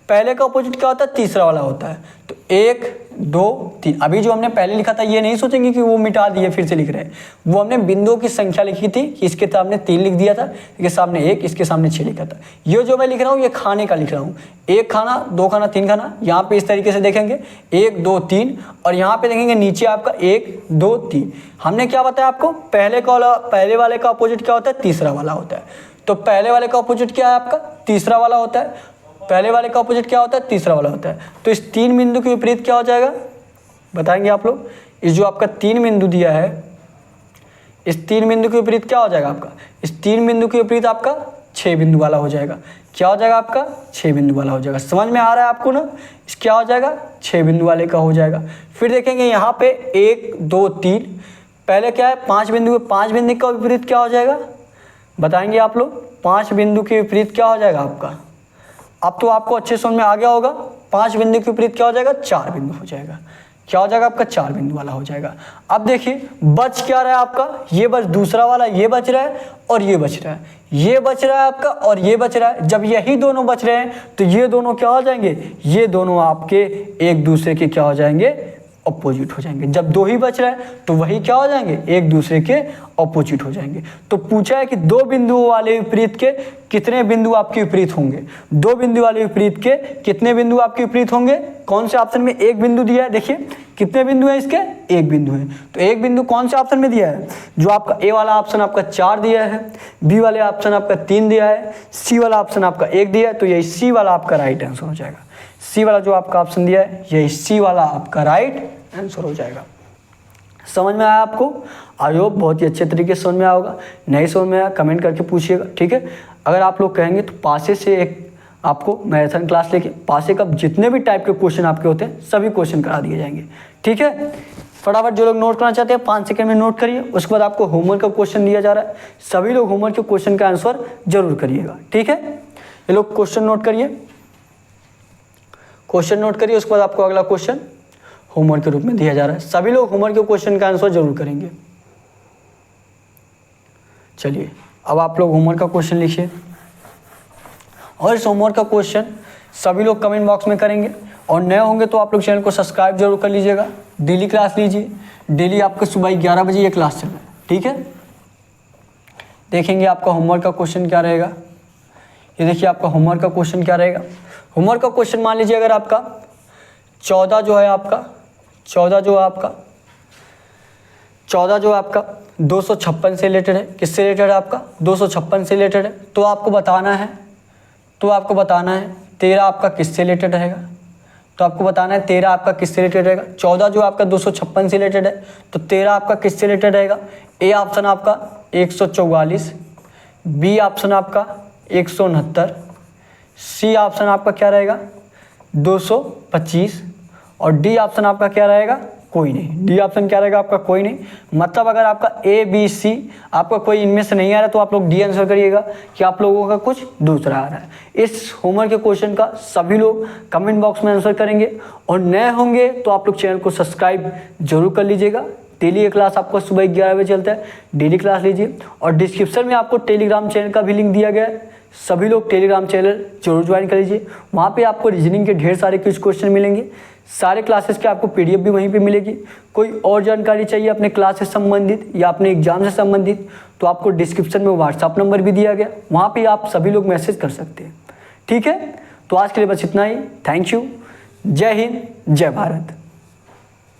पहले का अपोजिट क्या होता है तीसरा वाला होता है, तो 1 2 3। अभी जो हमने पहले लिखा था ये नहीं सोचेंगे कि वो मिटा दिए फिर से लिख रहे हैं, वो हमने बिंदुओं की संख्या लिखी थी कि इसके सामने 3 लिख दिया था, इसके सामने 1, इसके सामने 6 लिखा था। ये जो मैं लिख रहा हूँ ये खाने का लिख रहा हूँ, 1 खाना 2 खाना 3 खाना। यहाँ पे इस तरीके से देखेंगे 1 2 3, और यहाँ पे देखेंगे नीचे आपका 1 2 3। हमने क्या बताया आपको, पहले वाले का अपोजिट क्या होता है तीसरा वाला होता है, तो पहले वाले का अपोजिट क्या है आपका तीसरा वाला होता है, पहले वाले का अपोजिट क्या होता है तीसरा वाला होता है। तो इस 3 बिंदु के विपरीत क्या हो जाएगा बताएंगे आप लोग, इस जो आपका 3 बिंदु दिया है, इस 3 बिंदु के विपरीत क्या हो जाएगा आपका, इस 3 बिंदु के विपरीत आपका 6 बिंदु वाला हो जाएगा। क्या हो जाएगा आपका 6 बिंदु वाला हो जाएगा। समझ में आ रहा है आपको ना, इस क्या हो जाएगा 6 बिंदु वाले का हो जाएगा। फिर देखेंगे यहाँ पे 1 2 3, पहले क्या है 5 बिंदु, 5 बिंदु का विपरीत क्या हो जाएगा बताएंगे आप लोग, 5 बिंदु के विपरीत क्या हो जाएगा आपका, अब तो आपको अच्छे समझ में आ गया होगा। 5 बिंदु के विपरीत क्या हो जाएगा 4 बिंदु हो जाएगा। क्या हो जाएगा आपका 4 बिंदु वाला हो जाएगा। अब देखिए बच क्या रहा है आपका, ये बच दूसरा वाला, ये बच रहा है और ये बच रहा है, ये बच रहा है आपका और ये बच रहा है। जब यही दोनों बच रहे हैं तो ये दोनों क्या हो जाएंगे, ये दोनों आपके एक दूसरे के क्या हो जाएंगे अपोजिट हो जाएंगे। जब 2 ही बच रहा है तो वही क्या हो जाएंगे एक दूसरे के अपोजिट हो जाएंगे। तो पूछा है कि 2 बिंदुओं वाले विपरीत के कितने बिंदु आपके विपरीत होंगे, 2 बिंदु वाले विपरीत के कितने बिंदु आपके विपरीत होंगे। कौन से ऑप्शन में 1 बिंदु दिया है, देखिए कितने बिंदु है इसके 1 बिंदु है, तो 1 बिंदु कौन से ऑप्शन में दिया है, जो आपका ए वाला ऑप्शन आपका 4 दिया है, बी वाले ऑप्शन आपका 3 दिया है, सी वाला ऑप्शन आपका 1 दिया है, तो यही सी वाला आपका राइट आंसर हो जाएगा। सी वाला जो आपका ऑप्शन दिया है यही सी वाला आपका राइट आंसर हो जाएगा। समझ में आया आपको, आई होप बहुत ही अच्छे तरीके से समझ में आया होगा। नहीं समझ में आया कमेंट करके पूछिएगा, ठीक है। अगर आप लोग कहेंगे तो पासे से एक आपको मैराथन क्लास लेके पासे का जितने भी टाइप के क्वेश्चन आपके होते हैं सभी क्वेश्चन करा दिए जाएंगे, ठीक है। फटाफट जो लोग नोट करना चाहते हैं 5 सेकंड में नोट करिए। उसके बाद आपको होमवर्क का क्वेश्चन दिया जा रहा है, सभी लोग होमवर्क के क्वेश्चन का आंसर जरूर करिएगा, ठीक है। ये लोग क्वेश्चन नोट करिए, क्वेश्चन नोट करिए। उसके बाद आपको अगला क्वेश्चन होमवर्क के रूप में दिया जा रहा है, सभी लोग होमवर्क के क्वेश्चन का आंसर जरूर करेंगे। चलिए अब आप लोग होमवर्क का क्वेश्चन लिखिए, और इस होमवर्क का क्वेश्चन सभी लोग कमेंट बॉक्स में करेंगे। और नए होंगे तो आप लोग चैनल को सब्सक्राइब जरूर कर लीजिएगा। डेली क्लास लीजिए, डेली आपका सुबह 11 बजे ये क्लास चल रहा है, ठीक है। देखेंगे आपका होमवर्क का क्वेश्चन क्या रहेगा। ये देखिए आपका होमवर्क का क्वेश्चन क्या रहेगा। होमवर्क का क्वेश्चन मान लीजिए अगर आपका 14 जो है आपका 14 जो आपका 256 से रिलेटेड है, किससे रिलेटेड है आपका 256 से रिलेटेड है, तो आपको बताना है 13 आपका किससे रिलेटेड रहेगा, तो आपको बताना है 13 आपका किससे रिलेटेड रहेगा। 14 जो आपका 256 से रिलेटेड है तो 13 आपका किससे रिलेटेड रहेगा। ए ऑप्शन आपका 144, बी ऑप्शन आपका 169, सी ऑप्शन आपका क्या रहेगा 225, और डी ऑप्शन आपका क्या रहेगा कोई नहीं। डी ऑप्शन क्या रहेगा आपका कोई नहीं। मतलब अगर आपका ए बी सी आपका कोई इनमें से नहीं आ रहा तो आप लोग डी आंसर करिएगा कि आप लोगों का कुछ दूसरा आ रहा है। इस होमवर्क के क्वेश्चन का सभी लोग कमेंट बॉक्स में आंसर करेंगे, और नए होंगे तो आप लोग चैनल को सब्सक्राइब जरूर कर लीजिएगा। डेली ये क्लास आपको सुबह 11 बजे चलता है, डेली क्लास लीजिए। और डिस्क्रिप्शन में आपको टेलीग्राम चैनल का भी लिंक दिया गया है, सभी लोग टेलीग्राम चैनल जरूर ज्वाइन कर लीजिए। वहाँ पे आपको रीजनिंग के ढेर सारे क्वेश्चन मिलेंगे, सारे क्लासेस के आपको पीडीएफ भी वहीं पे मिलेगी। कोई और जानकारी चाहिए अपने क्लास से संबंधित या अपने एग्जाम से संबंधित तो आपको डिस्क्रिप्शन में व्हाट्सअप नंबर भी दिया गया, वहाँ पे आप सभी लोग मैसेज कर सकते हैं, ठीक है। तो आज के लिए बस इतना ही। थैंक यू, जय हिंद, जय भारत।